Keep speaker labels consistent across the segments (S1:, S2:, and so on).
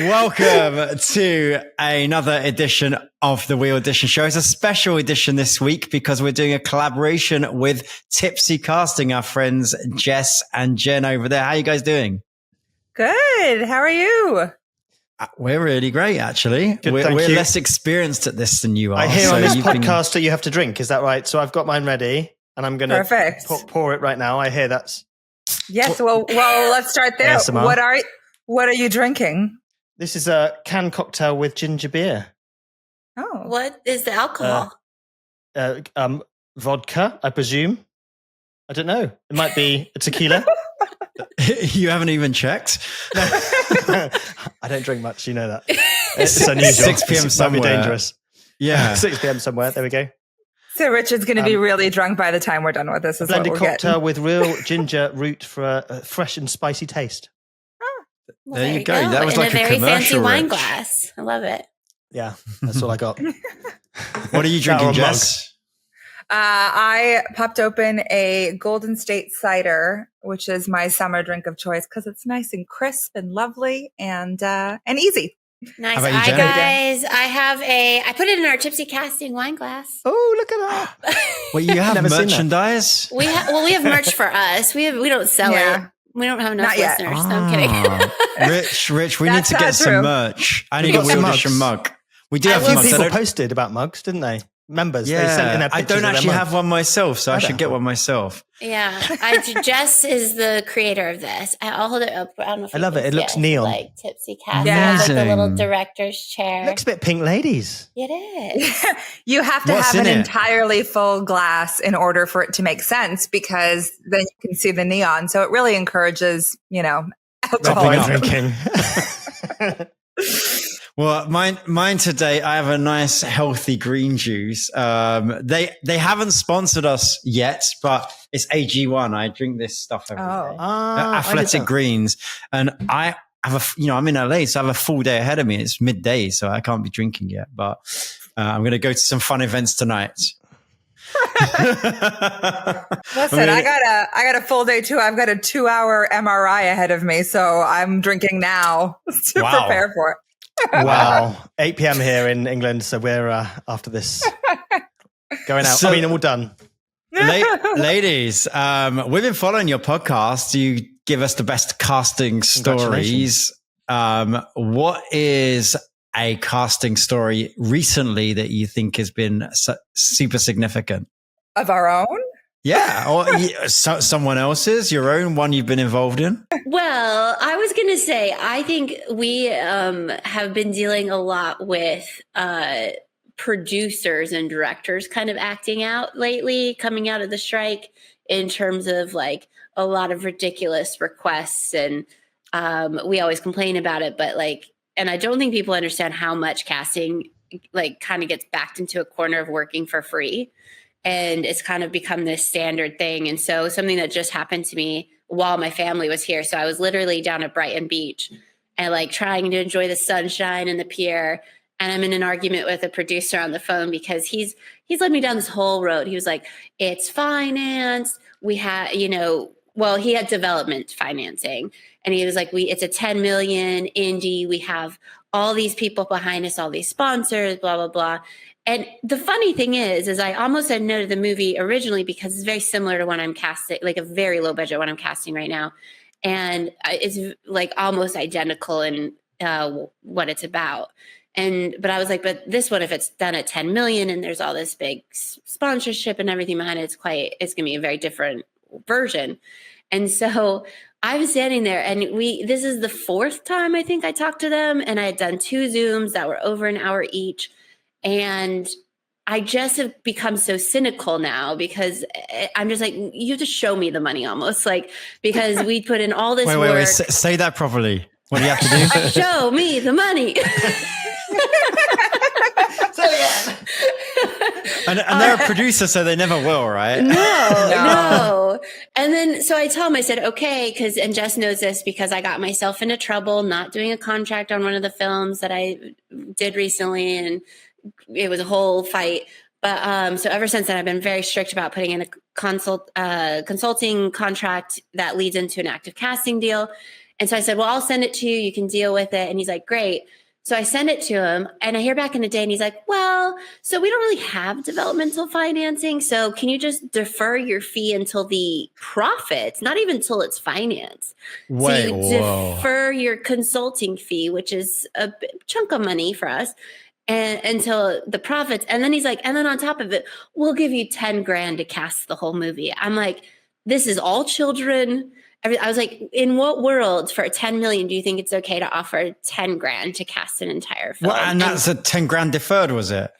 S1: Welcome to another edition of the WeAudition Show. It's a special edition this week because we're doing a collaboration with Tipsy Casting, our friends Jess and Jen over there. How are you guys doing?
S2: Good. How are you?
S1: We're really great, actually.
S3: Good,
S1: we're less experienced at this than you are.
S3: I hear on this podcast that you have to drink. Is that right? So I've got mine ready and I'm going to pour it right now. I hear that's...
S2: Yes. Well, let's start there.
S3: ASMR.
S2: What are you drinking?
S3: This is a canned cocktail with ginger beer.
S4: Oh. What is the alcohol?
S3: Vodka, I presume. I don't know. It might be a tequila.
S1: You haven't even checked?
S3: No. I don't drink much, you know that. It's unusual.
S1: 6 p.m. somewhere.
S3: Might be dangerous.
S1: Yeah.
S3: 6 p.m. somewhere. There we go.
S2: So Richard's going to be really drunk by the time we're done with this.
S3: Blended cocktail with real ginger root for a fresh and spicy taste.
S4: Well,
S1: there you go. That was like a
S4: very fancy
S1: commercial,
S4: wine
S1: Rich.
S4: glass. I love it.
S3: Yeah, that's all I got.
S1: What are you drinking, Jess?
S2: I popped open a Golden State cider, which is my summer drink of choice because it's nice and crisp and lovely and easy.
S4: Nice.
S1: How about you, Jen?
S4: I put it in our Tipsy Casting wine glass.
S3: Oh, look at that.
S1: Well, you have merchandise?
S4: We have merch for us. We don't sell it. We don't have enough listeners. So I'm kidding.
S1: Rich, we need to get some merch. I need a WeAudition mug. We do have mugs.
S3: People posted about mugs, didn't they? Members.
S1: Yeah,
S3: they sent in their
S1: I don't actually have one myself, so I should get one myself.
S4: Yeah, Jess is the creator of this. I'll hold it up. I
S3: love it. It looks neon.
S4: Like Tipsy Casting. Like the little director's chair.
S3: It looks a bit Pink Ladies.
S4: It is.
S2: You have to have an entirely full glass in order for it to make sense because then you can see the neon. So it really encourages, alcohol
S3: drinking.
S1: Well, mine today, I have a nice healthy green juice. They haven't sponsored us yet, but it's AG1. I drink this stuff every day. Athletic Greens. And I have I'm in LA, so I have a full day ahead of me. It's midday, so I can't be drinking yet, but I'm going to go to some fun events tonight.
S2: Listen, I got a full day too. I've got a 2-hour MRI ahead of me, so I'm drinking now to prepare for it.
S3: Wow. 8 p.m. here in England, so we're after this going out. We're all done.
S1: Ladies, we've been following your podcast. You give us the best casting stories. What is a casting story recently that you think has been super significant?
S2: Of our own?
S1: Yeah, or someone else's, your own one you've been involved in?
S4: Well, I was going to say, I think we have been dealing a lot with producers and directors kind of acting out lately, coming out of the strike in terms of like a lot of ridiculous requests. And we always complain about it, but and I don't think people understand how much casting kind of gets backed into a corner of working for free. And it's kind of become this standard thing. And so something that just happened to me while my family was here. So I was literally down at Brighton Beach and trying to enjoy the sunshine and the pier. And I'm in an argument with a producer on the phone because he's led me down this whole road. He was like, it's financed. We have, he had development financing. And he was like, it's a 10 million indie. We have all these people behind us, all these sponsors, blah, blah, blah. And the funny thing is I almost said no to the movie originally because it's very similar to what I'm casting, like a very low budget what I'm casting right now. And it's almost identical in what it's about. But I was like, but this one, if it's done at 10 million and there's all this big sponsorship and everything behind it, it's going to be a very different version. And so I was standing there and this is the 4th time I think I talked to them, and I had done 2 Zooms that were over an hour each. And I just have become so cynical now because I'm just like, you have to show me the money almost, because we put in all this work.
S1: Wait, say that properly. What do you have to do?
S4: Show me the money.
S1: And they're a producer, so they never will, right?
S4: No. And then, so I tell him, I said, okay, and Jess knows this because I got myself into trouble not doing a contract on one of the films that I did recently, and it was a whole fight. But so ever since then, I've been very strict about putting in a consulting contract that leads into an active casting deal. And so I said, well, I'll send it to you. You can deal with it. And he's like, great. So I send it to him and I hear back in a day and he's like, well, so we don't really have developmental financing. So can you just defer your fee until the profits, not even until it's financed.
S1: Wait,
S4: so you defer your consulting fee, which is a chunk of money for us, and until the profits. And then he's like, and then on top of it, we'll give you 10 grand to cast the whole movie. I'm like, this is all children. I was like, in what world for 10 million do you think it's okay to offer 10 grand to cast an entire film?
S1: Well, and that's a 10 grand deferred, was it?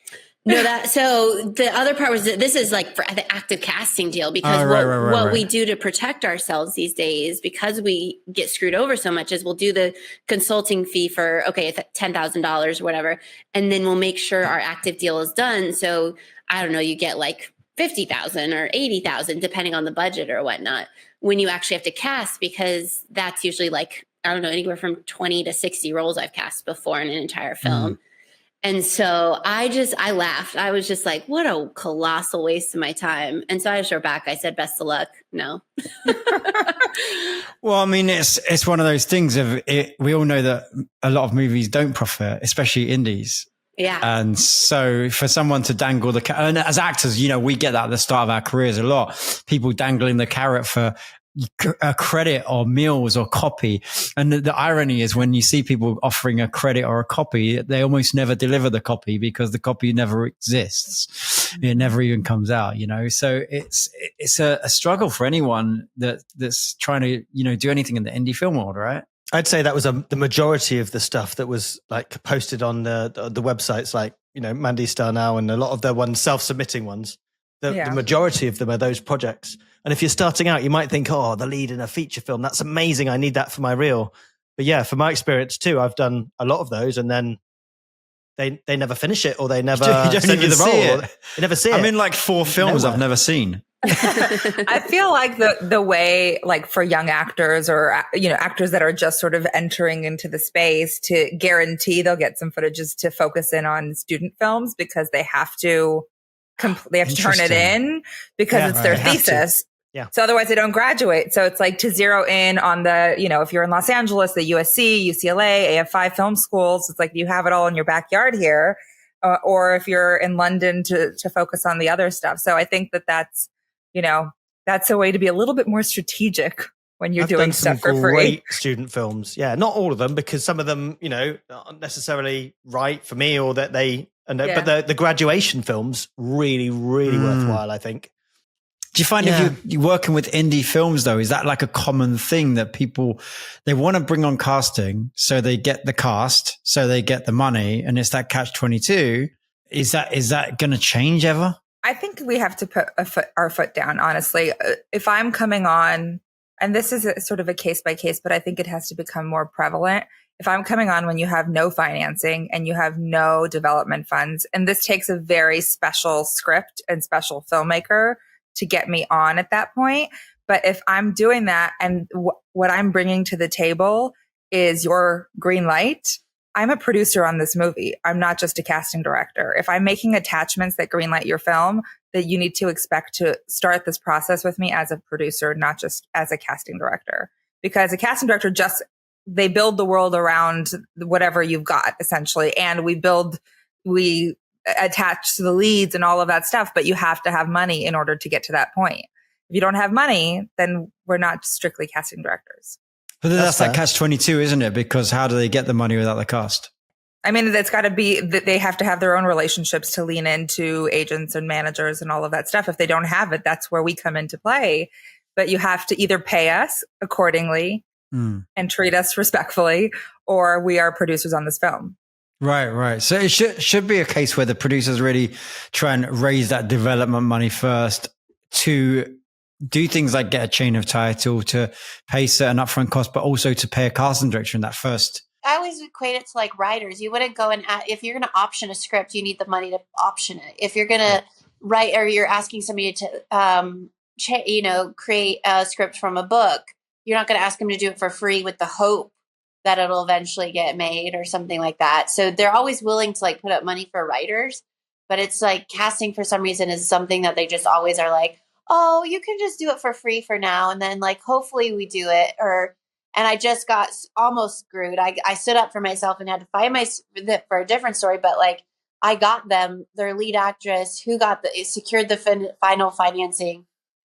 S4: No, so the other part was that this is like for the active casting deal, because what we do to protect ourselves these days, because we get screwed over so much, is we'll do the consulting fee for, okay, $10,000 or whatever. And then we'll make sure our active deal is done. So I don't know, you get like 50,000 or 80,000, depending on the budget or whatnot, when you actually have to cast, because that's usually like, I don't know, anywhere from 20 to 60 roles I've cast before in an entire film. And so I laughed. I was just like, what a colossal waste of my time. And so I just wrote back. I said, best of luck. No.
S1: Well, I mean, it's one of those things of it. We all know that a lot of movies don't profit, especially indies.
S4: Yeah.
S1: And so for someone to dangle and as actors, you know, we get that at the start of our careers a lot. People dangling the carrot for a credit or meals or copy. And the irony is when you see people offering a credit or a copy, they almost never deliver the copy because the copy never exists. It never even comes out, you know? So it's a struggle for anyone that's trying to, you know, do anything in the indie film world, right?
S3: I'd say that was the majority of the stuff that was like posted on the websites, like, you know, Mandy Star Now and a lot of the ones, self-submitting ones. The majority of them are those projects. And if you're starting out, you might think, oh, the lead in a feature film, that's amazing. I need that for my reel. But yeah, from my experience too, I've done a lot of those and then they never finish it or they never send you the role. They never see it.
S1: I'm in like 4 films I've never seen.
S2: I feel like the way, like for young actors or, you know, actors that are just sort of entering into the space, to guarantee they'll get some footages to focus in on student films because they have to turn it in because it's their thesis.
S3: Yeah.
S2: So otherwise they don't graduate. So it's like to zero in on the, you know, if you're in Los Angeles, the USC, UCLA, AF5 film schools, it's like you have it all in your backyard here. Or if you're in London to focus on the other stuff. So I think that's, you know, that's a way to be a little bit more strategic when you're doing stuff for free.
S3: Great student films. Yeah. Not all of them, because some of them, you know, aren't necessarily right for me or that but the graduation films really, really worthwhile, I think.
S1: Do you find if you're working with indie films though, is that like a common thing that people, they want to bring on casting, so they get the cast, so they get the money, and it's that catch-22. Is that going to change ever?
S2: I think we have to put our foot down, honestly. If I'm coming on, and this is sort of a case by case, but I think it has to become more prevalent. If I'm coming on when you have no financing and you have no development funds, and this takes a very special script and special filmmaker to get me on at that point. But if I'm doing that and what I'm bringing to the table is your green light, I'm a producer on this movie. I'm not just a casting director. If I'm making attachments that greenlight your film, that you need to expect to start this process with me as a producer, not just as a casting director. Because a casting director they build the world around whatever you've got, essentially. And we attach to the leads and all of that stuff, but you have to have money in order to get to that point. If you don't have money, then we're not strictly casting directors.
S1: But that's that catch-22, isn't it? Because how do they get the money without the cast?
S2: I mean, it's got to be that they have to have their own relationships to lean into agents and managers and all of that stuff. If they don't have it, that's where we come into play. But you have to either pay us accordingly and treat us respectfully, or we are producers on this film.
S1: Right. So it should be a case where the producers really try and raise that development money first to do things like get a chain of title, to pay certain upfront costs, but also to pay a casting director in that first.
S4: I always equate it to like writers. You wouldn't go and if you're going to option a script, you need the money to option it. If you're going to write, or you're asking somebody to, create a script from a book, you're not going to ask them to do it for free with the hope that it'll eventually get made or something like that. So they're always willing to like put up money for writers, but it's like casting for some reason is something that they just always are like, oh, you can just do it for free for now. And then like, hopefully we do it. Or And I just got almost screwed. I stood up for myself and had to fight for a different story. But like, I got them their lead actress who secured the final financing.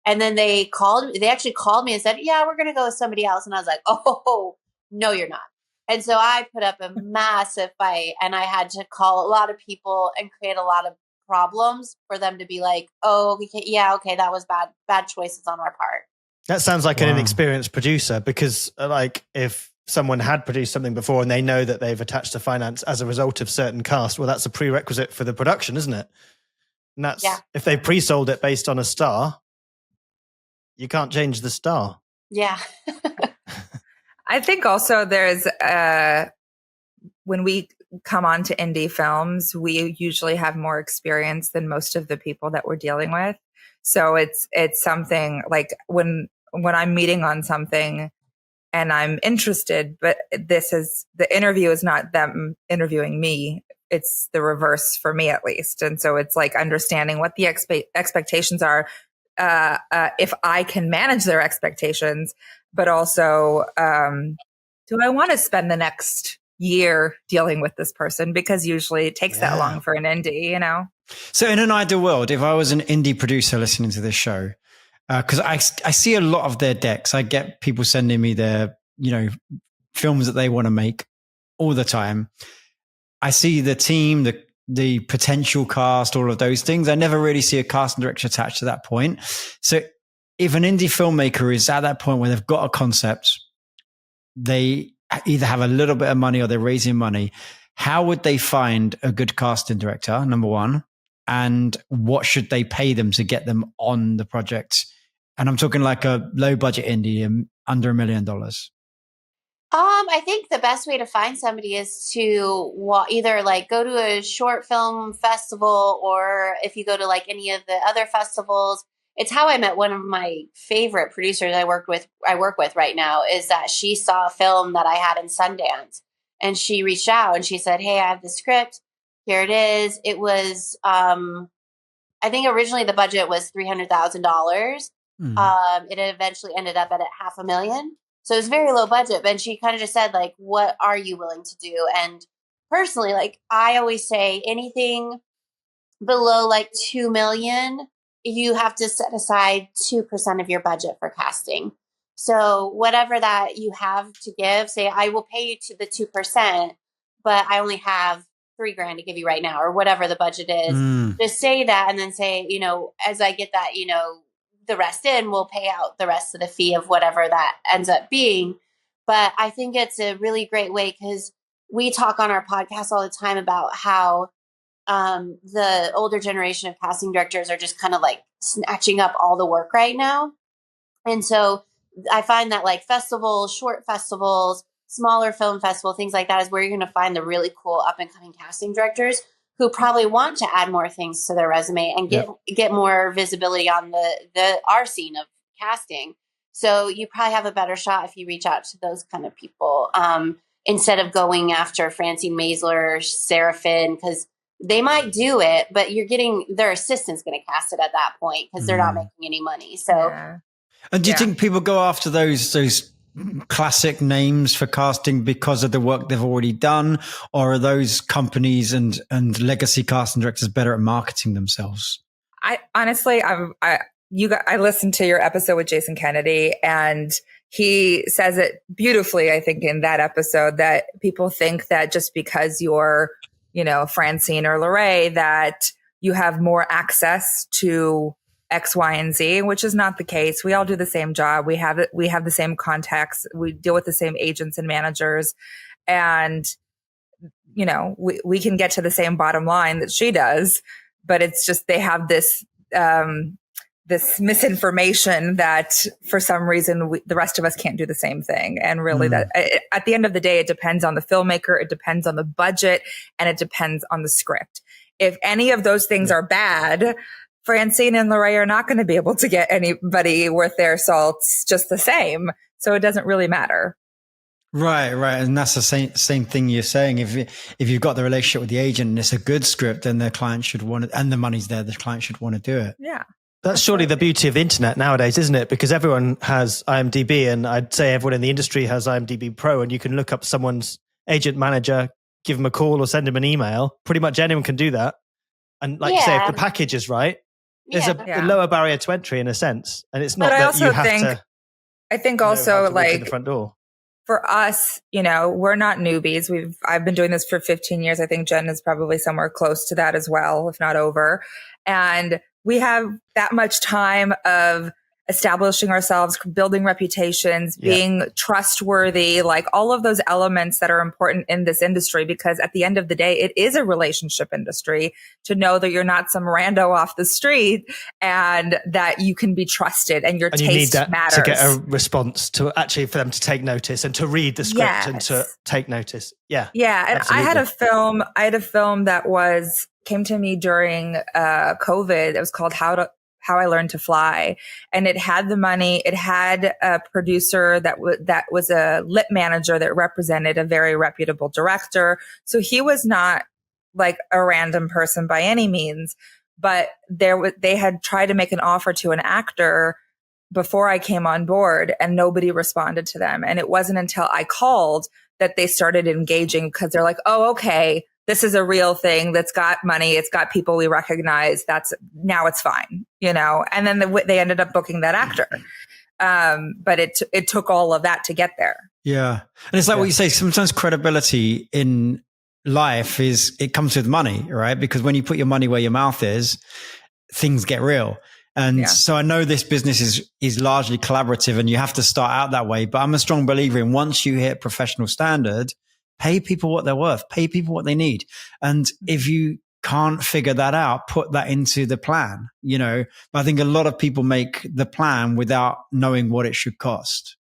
S4: And then they actually called me and said, yeah, we're going to go with somebody else. And I was like, oh, no, you're not. And so I put up a massive fight, and I had to call a lot of people and create a lot of problems for them to be like, oh, okay, that was bad choices on our part.
S3: That sounds like an inexperienced producer, because like if someone had produced something before and they know that they've attached a finance as a result of certain cast, well, that's a prerequisite for the production, isn't it? And that's if they pre-sold it based on a star, you can't change the star.
S4: Yeah.
S2: I think also there's when we come on to indie films, we usually have more experience than most of the people that we're dealing with. So it's something like when I'm meeting on something and I'm interested, but the interview is not them interviewing me. It's the reverse for me, at least. And so it's like understanding what the expectations are, if I can manage their expectations, but also, do I want to spend the next year dealing with this person? Because usually it takes that long for an indie, you know?
S1: So in an ideal world, if I was an indie producer listening to this show, because I see a lot of their decks, I get people sending me their, films that they want to make all the time. I see the team, the potential cast, all of those things. I never really see a casting director attached to that point. So if an indie filmmaker is at that point where they've got a concept, they either have a little bit of money or they're raising money, how would they find a good casting director, number one? And what should they pay them to get them on the project? And I'm talking like a low budget indie, under $1 million.
S4: I think the best way to find somebody is to either like go to a short film festival, or if you go to like any of the other festivals. It's how I met one of my favorite producers I work with right now, is that she saw a film that I had in Sundance, and she reached out and she said, hey, I have the script. Here it is. It was, I think originally the budget was $300,000. It eventually ended up at $500,000. So it's very low budget, but she kind of just said, like, what are you willing to do? And personally, like, I always say anything below like 2 million, you have to set aside 2% of your budget for casting. So whatever that you have to give, say, I will pay you to the 2%, but I only have $3,000 to give you right now, or whatever the budget is. Just say that, and then say, as I get that, the rest in, we'll pay out the rest of the fee of whatever that ends up being. But I think it's a really great way, because we talk on our podcast all the time about how the older generation of casting directors are just kind of like snatching up all the work right now. And so I find that like festivals, short festivals, smaller film festival, things like that is where you're going to find the really cool up and coming casting directors who probably want to add more things to their resume and get more visibility on our scene of casting. So you probably have a better shot if you reach out to those kind of people, instead of going after Francine Maisler or Sarah Finn, because they might do it, but you're getting their assistant's going to cast it at that point, because they're not making any money. So,
S1: and do you think people go after those classic names for casting because of the work they've already done, or are those companies and legacy casting directors better at marketing themselves?
S2: I honestly, I listened to your episode with Jason Kennedy, and he says it beautifully, I think, in that episode, that people think that just because you're, Francine or Lorraine, that you have more access to X, Y, and Z, which is not the case. We all do the same job. We have the same contacts. We deal with the same agents and managers, and we can get to the same bottom line that she does. But it's just they have this this misinformation that for some reason the rest of us can't do the same thing. And really, that at the end of the day, it depends on the filmmaker, it depends on the budget, and it depends on the script. If any of those things are bad, Francine and Lorraine are not going to be able to get anybody worth their salts just the same. So it doesn't really matter.
S1: Right. And that's the same thing you're saying. If you've got the relationship with the agent and it's a good script, then the client should want it, and the money's there, the client should want to do it.
S2: Yeah.
S3: That's surely the beauty of the internet nowadays, isn't it? Because everyone has IMDb, and I'd say everyone in the industry has IMDb Pro, and you can look up someone's agent manager, give them a call or send them an email. Pretty much anyone can do that. And like you say, if the package is right, there's a lower barrier to entry in a sense. And it's not that you have to.
S2: I think also like
S3: the front door.
S2: For us, we're not newbies. I've been doing this for 15 years. I think Jen is probably somewhere close to that as well, if not over. And we have that much time of establishing ourselves, building reputations, being trustworthy, like all of those elements that are important in this industry, because at the end of the day, it is a relationship industry, to know that you're not some rando off the street and that you can be trusted and your taste matters.
S3: To get a response, to actually for them to take notice and to read the script and to take notice. Yeah. Yeah.
S2: And absolutely. I had a film that came to me during COVID. It was called How I Learned to Fly. And it had the money. It had a producer that was a lit manager that represented a very reputable director. So he was not like a random person by any means, but they had tried to make an offer to an actor before I came on board, and nobody responded to them. And it wasn't until I called that they started engaging, because they're like, oh, okay, this is a real thing that's got money. It's got people we recognize. Now it's fine, and then they ended up booking that actor. But it took all of that to get there.
S1: Yeah. And it's like what you say, sometimes credibility in life it comes with money, right? Because when you put your money where your mouth is, things get real. And so I know this business is largely collaborative, and you have to start out that way. But I'm a strong believer in, once you hit professional standard, pay people what they're worth, pay people what they need. And if you can't figure that out, put that into the plan, But I think a lot of people make the plan without knowing what it should cost,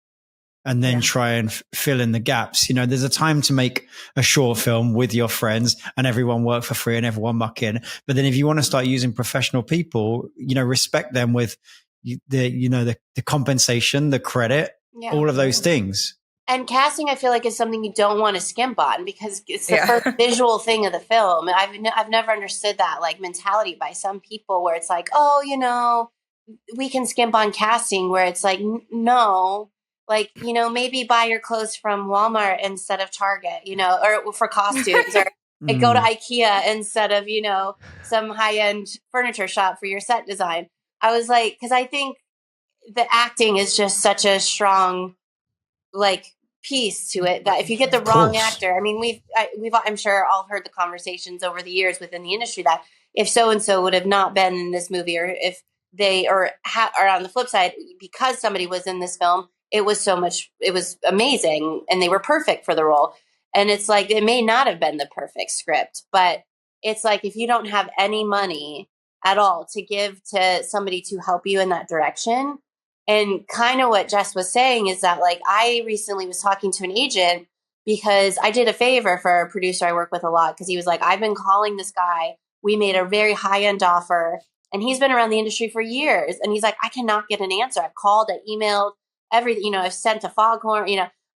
S1: and then try and fill in the gaps. There's a time to make a short film with your friends and everyone work for free and everyone muck in. But then if you want to start using professional people, respect them with the compensation, the credit, all of those things.
S4: And casting, I feel like, is something you don't want to skimp on, because it's the first visual thing of the film. And I've never understood that like mentality by some people, where it's like, oh, we can skimp on casting, where it's like, no, like, maybe buy your clothes from Walmart instead of Target, or for costumes, or go to IKEA instead of, some high-end furniture shop for your set design. I was like, because I think the acting is just such a strong, like, piece to it, that if you get the wrong actor, I mean, we've I'm sure all heard the conversations over the years within the industry that if so-and-so would have not been in this movie, or if they or on the flip side, because somebody was in this film, it was amazing and they were perfect for the role. And it's like, it may not have been the perfect script, but it's like, if you don't have any money at all to give to somebody to help you in that direction. And kind of what Jess was saying is that, like, I recently was talking to an agent because I did a favor for a producer I work with a lot, because he was like, I've been calling this guy. We made a very high-end offer, and he's been around the industry for years. And he's like, I cannot get an answer. I've called, I emailed, everything, I've sent a foghorn,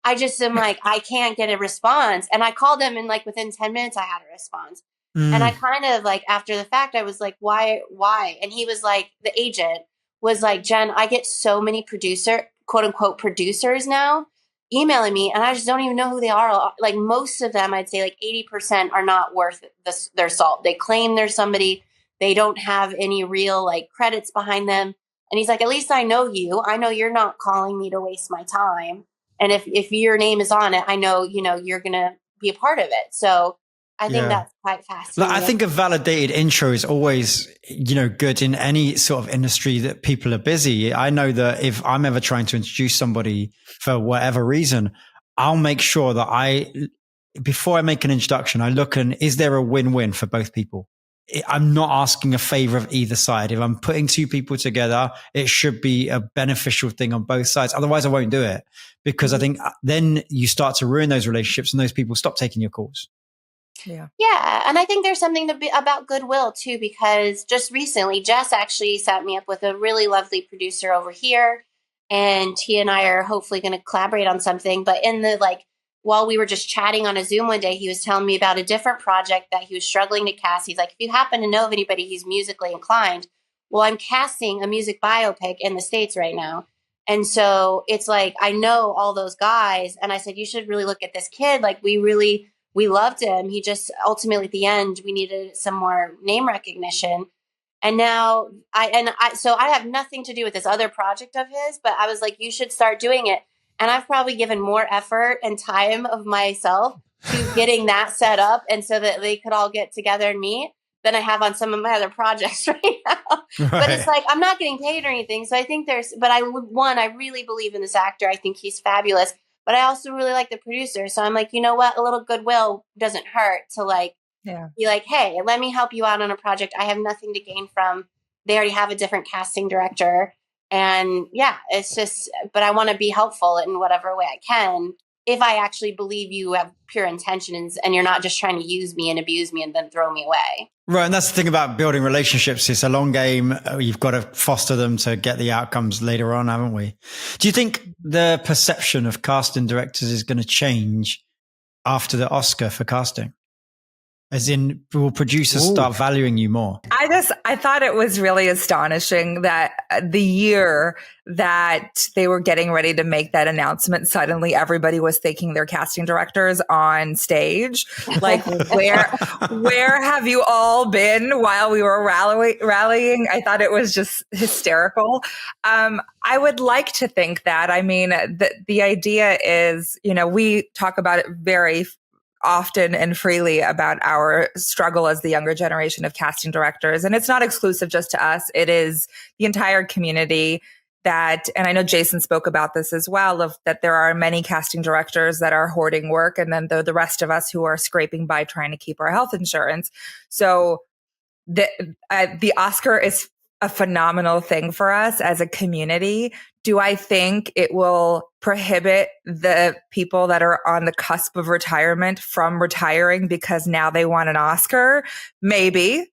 S4: I just am like, I can't get a response. And I called him, and like within 10 minutes, I had a response. And I kind of like, after the fact, I was like, why? And he was like, the agent was like, Jen, I get so many quote unquote producers now emailing me, and I just don't even know who they are. Like, most of them, I'd say like 80% are not worth their salt. They claim there's somebody, they don't have any real like credits behind them. And he's like, at least I know you. I know you're not calling me to waste my time. And if your name is on it, I know, you're going to be a part of it. So I think that's quite fascinating.
S1: I think a validated intro is always, good in any sort of industry that people are busy. I know that if I'm ever trying to introduce somebody for whatever reason, I'll make sure that before I make an introduction, I look is there a win-win for both people? I'm not asking a favor of either side. If I'm putting two people together, it should be a beneficial thing on both sides. Otherwise, I won't do it, because I think then you start to ruin those relationships and those people stop taking your calls.
S4: Yeah. And I think there's something about goodwill too, because just recently, Jess actually set me up with a really lovely producer over here, and he and I are hopefully going to collaborate on something. But while we were just chatting on a Zoom one day, he was telling me about a different project that he was struggling to cast. He's like, if you happen to know of anybody who's musically inclined, well, I'm casting a music biopic in the States right now. And so it's like, I know all those guys. And I said, you should really look at this kid. Like we loved him. He just ultimately at the end, we needed some more name recognition. And now so I have nothing to do with this other project of his, but I was like, you should start doing it. And I've probably given more effort and time of myself to getting that set up. And so that they could all get together and meet than I have on some of my other projects right now. Right. But it's like, I'm not getting paid or anything. So I think I really believe in this actor. I think he's fabulous, but I also really like the producer. So I'm like, you know what? A little goodwill doesn't hurt to be like, hey, let me help you out on a project I have nothing to gain from. They already have a different casting director. And it's just, but I want to be helpful in whatever way I can. If I actually believe you have pure intentions and you're not just trying to use me and abuse me and then throw me away.
S1: Right. And that's the thing about building relationships. It's a long game. You've got to foster them to get the outcomes later on, haven't we? Do you think the perception of casting directors is going to change after the Oscar for casting? As in, will producers start valuing you more?
S2: I thought it was really astonishing that the year that they were getting ready to make that announcement, suddenly everybody was thanking their casting directors on stage. Like, where have you all been while we were rallying? I thought it was just hysterical. I would like to think that. I mean, the idea is, we talk about it very often and freely about our struggle as the younger generation of casting directors. And it's not exclusive just to us. It is the entire community and I know Jason spoke about this as well, that there are many casting directors that are hoarding work. And then the rest of us who are scraping by trying to keep our health insurance. So the Oscar is a phenomenal thing for us as a community. Do I think it will prohibit the people that are on the cusp of retirement from retiring because now they want an Oscar? Maybe.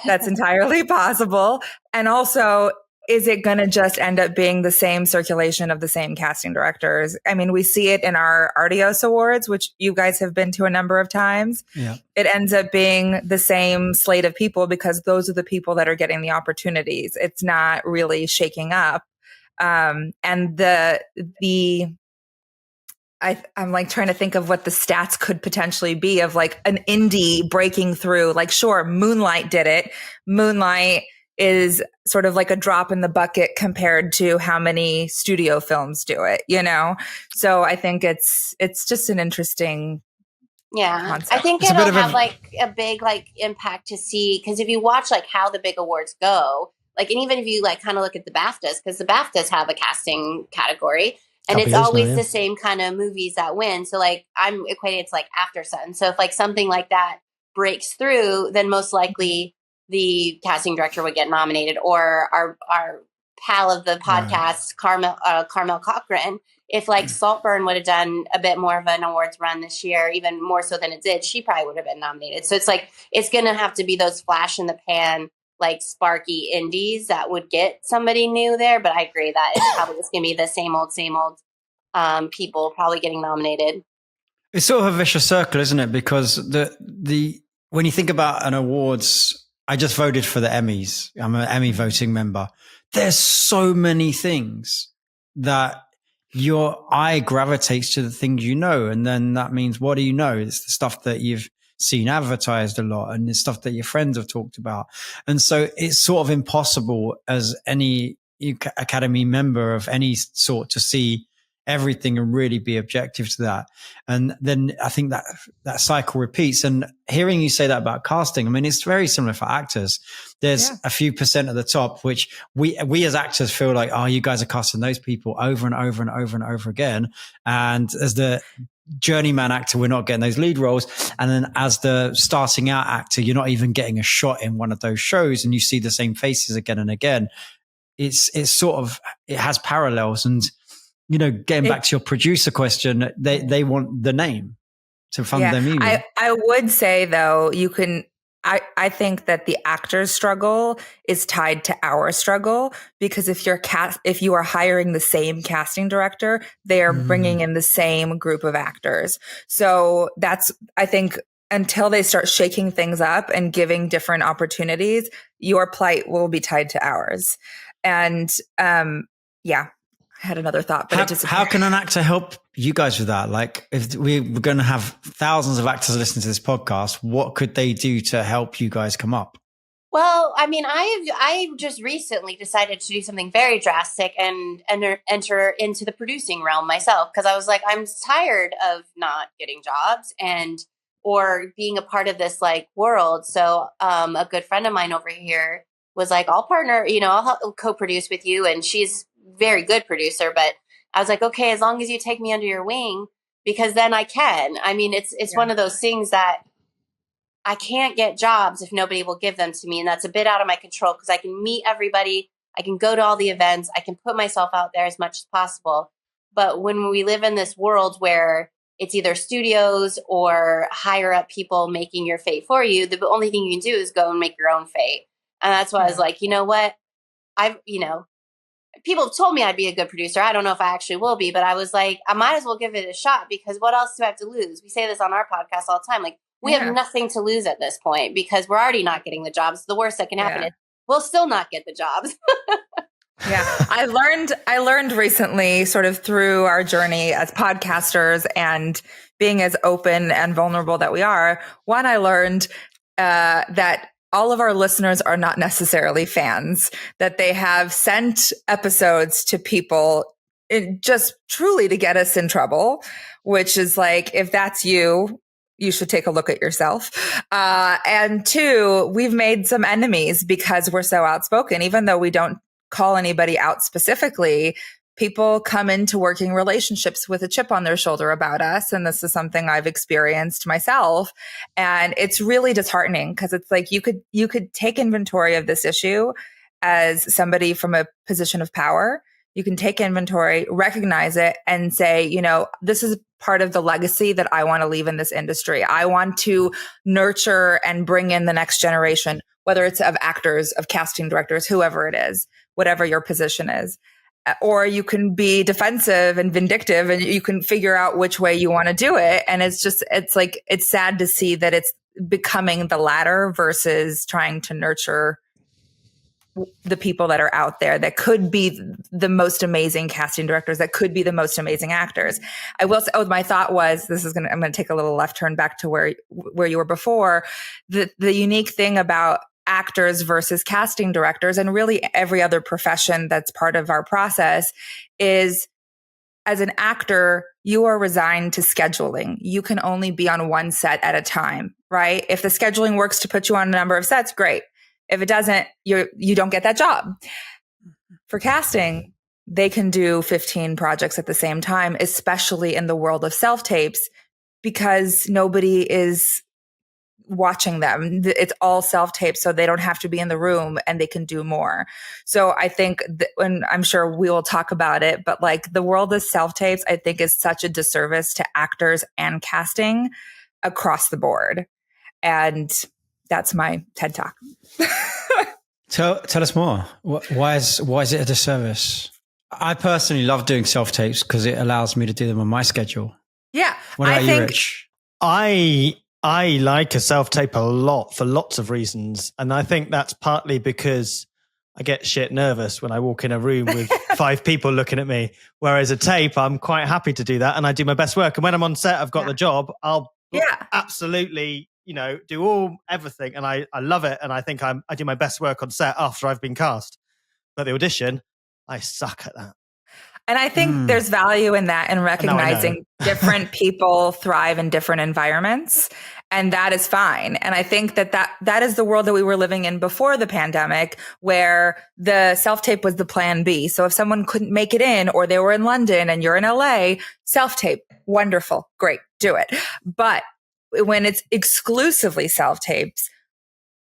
S2: That's entirely possible. And also, is it going to just end up being the same circulation of the same casting directors? I mean, we see it in our Artios Awards, which you guys have been to a number of times. Yeah. It ends up being the same slate of people because those are the people that are getting the opportunities. It's not really shaking up. And I'm like trying to think of what the stats could potentially be of like an indie breaking through. Like, sure, Moonlight did it. Moonlight is sort of like a drop in the bucket compared to how many studio films do it, So I think it's just an interesting concept.
S4: I think it'll have like a big impact to see, because if you watch how the big awards go, and even if you kind of look at the BAFTAs, because the BAFTAs have a casting category, and it's always the same kind of movies that win. So I'm equating it to After Sun. So if something like that breaks through, then most likely the casting director would get nominated, or our pal of the podcast, Carmel Cochran. If Saltburn would have done a bit more of an awards run this year, even more so than it did, she probably would have been nominated. So it's going to have to be those flash in the pan, sparky indies that would get somebody new there. But I agree that it's probably just going to be the same old people probably getting nominated.
S1: It's sort of a vicious circle, isn't it? Because when you think about an awards, I just voted for the Emmys. I'm an Emmy voting member. There's so many things that your eye gravitates to the things and then that means, what do you know? It's the stuff that you've seen advertised a lot and the stuff that your friends have talked about. And so it's sort of impossible as any Academy member of any sort to see everything and really be objective to that. And then I think that cycle repeats. And hearing you say that about casting, I mean, it's very similar for actors. There's a few percent at the top, which we as actors feel like, oh, you guys are casting those people over and over and over and over again. And as the journeyman actor, we're not getting those lead roles. And then as the starting out actor, you're not even getting a shot in one of those shows and you see the same faces again and again. It's sort of, it has parallels. And getting back to your producer question, they want the name to fund their movie.
S2: I would say though, I think that the actor's struggle is tied to our struggle, because if you are hiring the same casting director, they are bringing in the same group of actors. So I think until they start shaking things up and giving different opportunities, your plight will be tied to ours. And yeah, I had another thought, but
S1: how can an actor help you guys with that? Like, if we're going to have thousands of actors listening to this podcast, what could they do to help you guys come up?
S4: Well, I mean, I just recently decided to do something very drastic and enter into the producing realm myself, because I was like, I'm tired of not getting jobs or being a part of this like world. So a good friend of mine over here was like, I'll partner, I'll co-produce with you. And she's a very good producer, but I was like, okay, as long as you take me under your wing, because then I can. I mean, it's one of those things that I can't get jobs if nobody will give them to me. And that's a bit out of my control, because I can meet everybody. I can go to all the events. I can put myself out there as much as possible. But when we live in this world where it's either studios or higher up people making your fate for you, the only thing you can do is go and make your own fate. And that's why I was like, you know what? People have told me I'd be a good producer. I don't know if I actually will be, but I was like, I might as well give it a shot, because what else do I have to lose? We say this on our podcast all the time. Like, we have nothing to lose at this point, because we're already not getting the jobs. The worst that can happen is we'll still not get the jobs.
S2: Yeah. I learned recently, sort of through our journey as podcasters and being as open and vulnerable that we are. One, I learned that all of our listeners are not necessarily fans, that they have sent episodes to people just truly to get us in trouble, which is like, if that's you should take a look at yourself. And two, we've made some enemies because we're so outspoken. Even though we don't call anybody out specifically, people come into working relationships with a chip on their shoulder about us. And this is something I've experienced myself. And it's really disheartening, because it's like you could take inventory of this issue as somebody from a position of power. You can take inventory, recognize it, and say, this is part of the legacy that I want to leave in this industry. I want to nurture and bring in the next generation, whether it's of actors, of casting directors, whoever it is, whatever your position is. Or you can be defensive and vindictive, and you can figure out which way you want to do it. And it's sad to see that it's becoming the latter versus trying to nurture the people that are out there that could be the most amazing casting directors, that could be the most amazing actors. I will say, my thought was, I'm going to take a little left turn back to where you were before. The unique thing about actors versus casting directors, and really every other profession that's part of our process, is as an actor, you are resigned to scheduling. You can only be on one set at a time, right? If the scheduling works to put you on a number of sets, great. If it doesn't, you don't get that job. For casting, they can do 15 projects at the same time, especially in the world of self-tapes, because nobody is watching them. It's all self-tapes, so they don't have to be in the room and they can do more. So I think, and I'm sure we will talk about it, but like the world of self-tapes, I think is such a disservice to actors and casting across the board. And that's my TED Talk.
S1: Tell us more. Why is it a disservice? I personally love doing self-tapes because it allows me to do them on my schedule.
S2: Yeah.
S1: What about you, Rich?
S3: I like a self-tape a lot for lots of reasons. And I think that's partly because I get shit nervous when I walk in a room with 5 people looking at me. Whereas a tape, I'm quite happy to do that. And I do my best work. And when I'm on set, I've got the job. I'll absolutely, do everything. And I love it. And I think I do my best work on set after I've been cast. But the audition, I suck at that.
S2: And I think there's value in that, and recognizing different people thrive in different environments. And that is fine. And I think that is the world that we were living in before the pandemic, where the self-tape was the plan B. So if someone couldn't make it in, or they were in London and you're in LA, self-tape, wonderful, great, do it. But when it's exclusively self-tapes,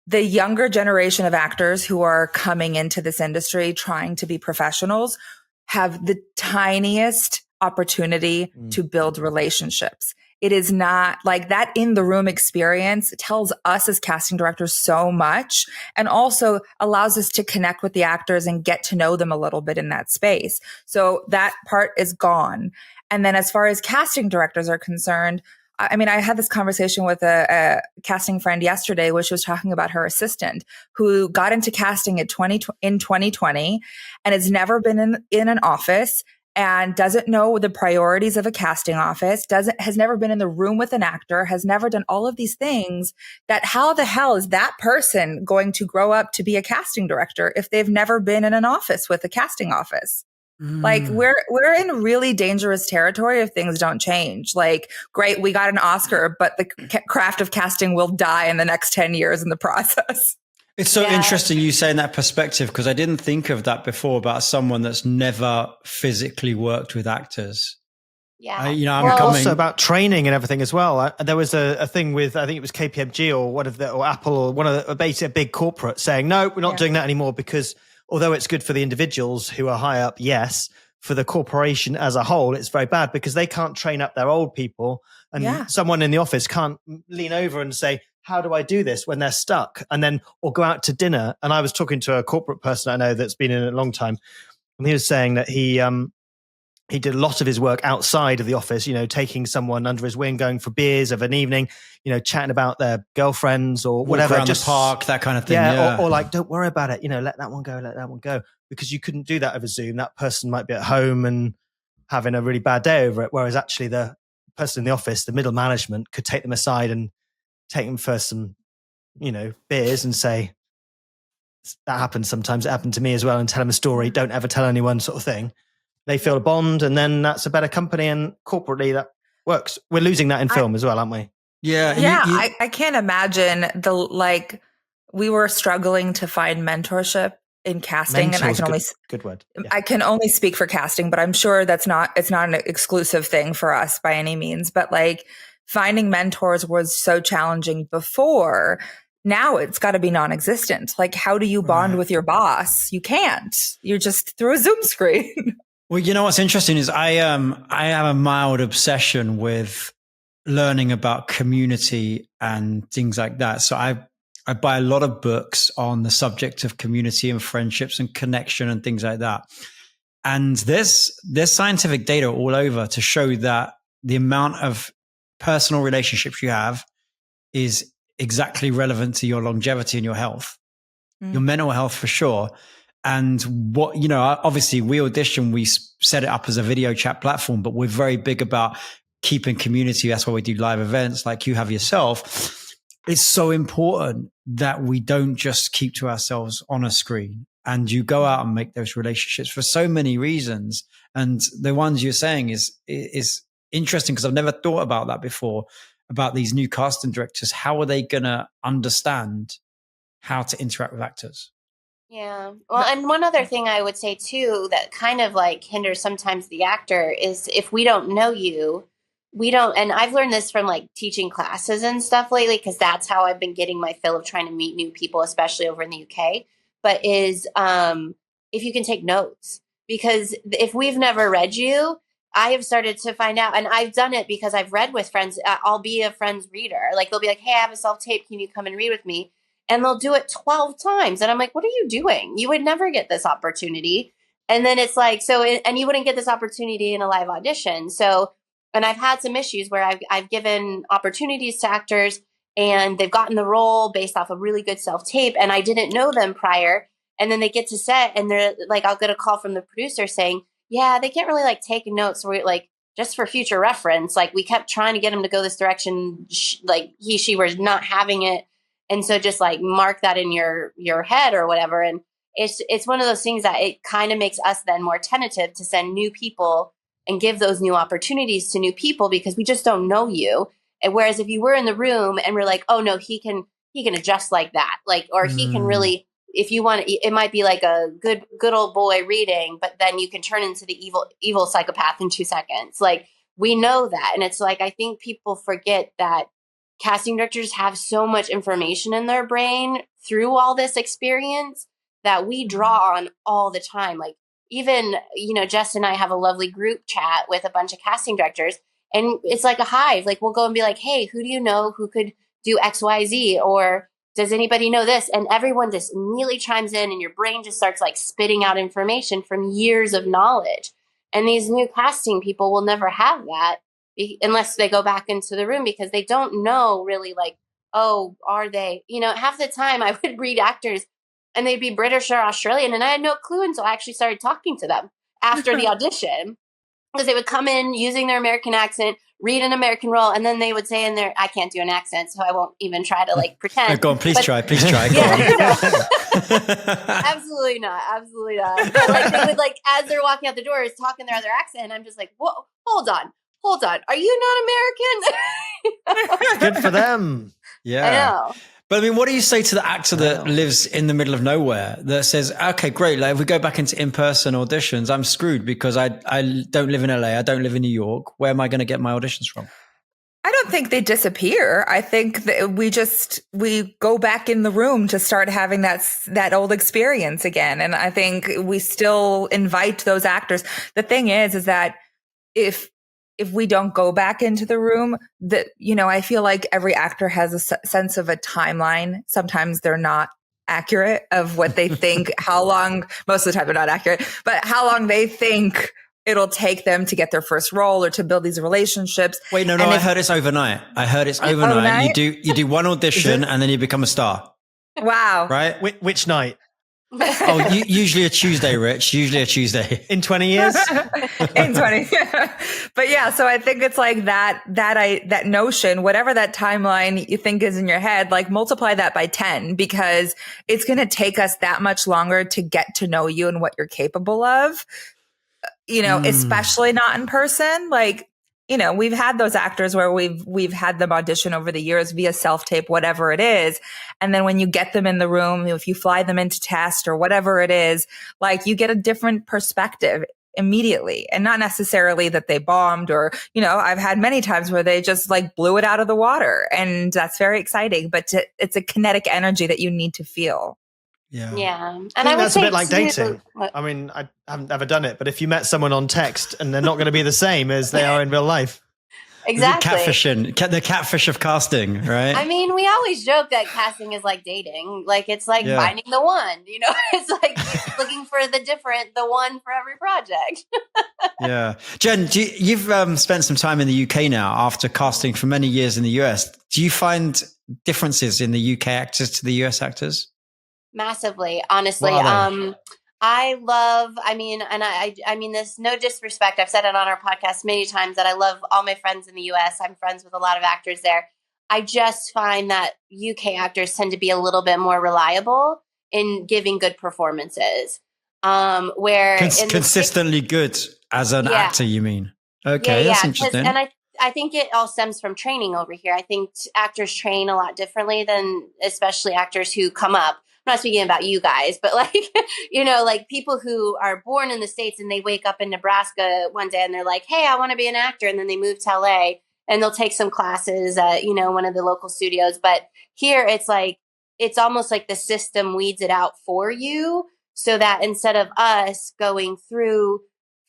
S2: the younger generation of actors who are coming into this industry trying to be professionals have the tiniest opportunity to build relationships. It is not like that. In the room experience tells us as casting directors so much, and also allows us to connect with the actors and get to know them a little bit in that space. So that part is gone. And then as far as casting directors are concerned, I mean, I had this conversation with a casting friend yesterday, where she was talking about her assistant who got into casting in 2020 and has never been in an office and doesn't know the priorities of a casting office, has never been in the room with an actor, has never done all of these things. That how the hell is that person going to grow up to be a casting director if they've never been in an office with a casting office? Like we're in really dangerous territory if things don't change. Like, great, we got an Oscar, but the craft of casting will die in the next 10 years in the process.
S1: It's so interesting you saying that perspective, because I didn't think of that before about someone that's never physically worked with actors.
S4: Yeah.
S1: I'm
S3: also about training and everything as well. There was a thing with, I think it was KPMG or Apple or one of the basically a big corporate saying, no, we're not doing that anymore, because although it's good for the individuals who are high up, yes, for the corporation as a whole, it's very bad because they can't train up their old people. And someone in the office can't lean over and say, how do I do this, when they're stuck? And then, or go out to dinner. And I was talking to a corporate person I know that's been in it a long time. And he was saying that he did a lot of his work outside of the office, taking someone under his wing, going for beers of an evening, chatting about their girlfriends or whatever.
S1: Around the park, that kind of thing.
S3: Yeah. Or like, don't worry about it. Let that one go. Because you couldn't do that over Zoom. That person might be at home and having a really bad day over it. Whereas actually the person in the office, the middle management, could take them aside and take them for some, beers and say, that happens sometimes. It happened to me as well. And tell them a story. Don't ever tell anyone, sort of thing. They feel a bond, and then that's a better company, and corporately that works. We're losing that in film as well, aren't we?
S1: Yeah.
S2: Yeah. I can't imagine we were struggling to find mentorship in casting.
S3: Mentor's
S2: and I can
S3: good word. Yeah.
S2: I can only speak for casting, but I'm sure it's not an exclusive thing for us by any means. But like, finding mentors was so challenging before. Now it's got to be non-existent. Like, how do you bond with your boss? You can't. You're just through a Zoom screen.
S1: Well, what's interesting is I have a mild obsession with learning about community and things like that. So I buy a lot of books on the subject of community and friendships and connection and things like that. And there's scientific data all over to show that the amount of personal relationships you have is exactly relevant to your longevity and your health, your mental health for sure. And what, obviously WeAudition, we set it up as a video chat platform, but we're very big about keeping community. That's why we do live events like you have yourself. It's so important that we don't just keep to ourselves on a screen, and you go out and make those relationships for so many reasons. And the ones you're saying is interesting, because I've never thought about that before, about these new casting directors. How are they going to understand how to interact with actors?
S4: Yeah. Well, and one other thing I would say too, that kind of like hinders sometimes the actor, is if we don't know you, and I've learned this from like teaching classes and stuff lately, because that's how I've been getting my fill of trying to meet new people, especially over in the UK, but is if you can take notes, because if we've never read you, I have started to find out, and I've done it because I've read with friends. I'll be a friend's reader. Like, they'll be like, hey, I have a self-tape. Can you come and read with me? And they'll do it 12 times. And I'm like, what are you doing? You would never get this opportunity. And then it's like, and you wouldn't get this opportunity in a live audition. So, and I've had some issues where I've given opportunities to actors, and they've gotten the role based off a really good self-tape, and I didn't know them prior. And then they get to set, and they're like, I'll get a call from the producer saying, yeah, they can't really like take notes. We're like, just for future reference, like we kept trying to get him to go this direction. Like she was not having it. And so just like mark that in your head or whatever. And it's one of those things that it kind of makes us then more tentative to send new people and give those new opportunities to new people, because we just don't know you. And whereas if you were in the room and we're like, oh no, he can adjust like that. Like, or he can really, if you want, it might be like a good old boy reading, but then you can turn into the evil psychopath in 2 seconds. Like, we know that. And it's like, I think people forget that casting directors have so much information in their brain through all this experience that we draw on all the time. Like, even, Jess and I have a lovely group chat with a bunch of casting directors, and it's like a hive. Like, we'll go and be like, hey, who do you know who could do XYZ? Or does anybody know this? And everyone just immediately chimes in, and your brain just starts like spitting out information from years of knowledge. And these new casting people will never have that, unless they go back into the room, because they don't know really like, oh, are they, half the time I would read actors and they'd be British or Australian. And I had no clue until I actually started talking to them after the audition, because they would come in using their American accent, read an American role, and then they would say in there, I can't do an accent, so I won't even try to like pretend.
S1: No, go on, please try. Go on.
S4: Absolutely not. But like they would like, as they're walking out the doors, talking their other accent, and I'm just like, whoa, hold on. Are you not American?
S3: Good for them.
S1: Yeah.
S4: I know.
S1: But I mean, what do you say to the actor that lives in the middle of nowhere that says, okay, great. Like if we go back into in-person auditions, I'm screwed because I don't live in LA. I don't live in New York. Where am I going to get my auditions from?
S2: I don't think they disappear. I think that we go back in the room to start having that old experience again. And I think we still invite those actors. The thing is that if we don't go back into the room, that, I feel like every actor has a sense of a timeline. Sometimes they're not accurate of what they think, how long, most of the time they're not accurate, but how long they think it'll take them to get their first role or to build these relationships.
S1: Wait, no, I heard it's overnight. Overnight. You do one audition and then you become a star.
S2: Wow.
S1: Right?
S3: Which night?
S1: Usually a Tuesday, Rich. Usually a Tuesday.
S3: In 20 years?
S2: In 20. But yeah, so I think it's like that notion, whatever that timeline you think is in your head, like multiply that by 10, because it's going to take us that much longer to get to know you and what you're capable of, especially not in person. Like, we've had those actors where we've had them audition over the years via self-tape, whatever it is. And then when you get them in the room, if you fly them into test or whatever it is, like you get a different perspective immediately, and not necessarily that they bombed or, I've had many times where they just like blew it out of the water, and that's very exciting, but it's a kinetic energy that you need to feel.
S4: Yeah. And
S3: I think that's a bit like dating. I mean, I haven't ever done it, but if you met someone on text and they're not going to be the same as they are in real life.
S4: Exactly.
S1: The catfish of casting, right?
S4: I mean, we always joke that casting is like dating. Like it's like finding the one, it's like looking for the one for every project.
S1: Yeah. Jen, you've spent some time in the UK now after casting for many years in the US. Do you find differences in the UK actors to the US actors?
S4: Massively, honestly. I mean this, no disrespect. I've said it on our podcast many times that I love all my friends in the US. I'm friends with a lot of actors there. I just find that UK actors tend to be a little bit more reliable in giving good performances. Where
S1: consistently good as an actor, you mean? Okay, that's interesting.
S4: And I think it all stems from training over here. I think actors train a lot differently than especially actors who come up. I'm not speaking about you guys, but like, like people who are born in the States and they wake up in Nebraska one day and they're like, hey, I want to be an actor. And then they move to LA and they'll take some classes at, one of the local studios. But here it's like, it's almost like the system weeds it out for you, so that instead of us going through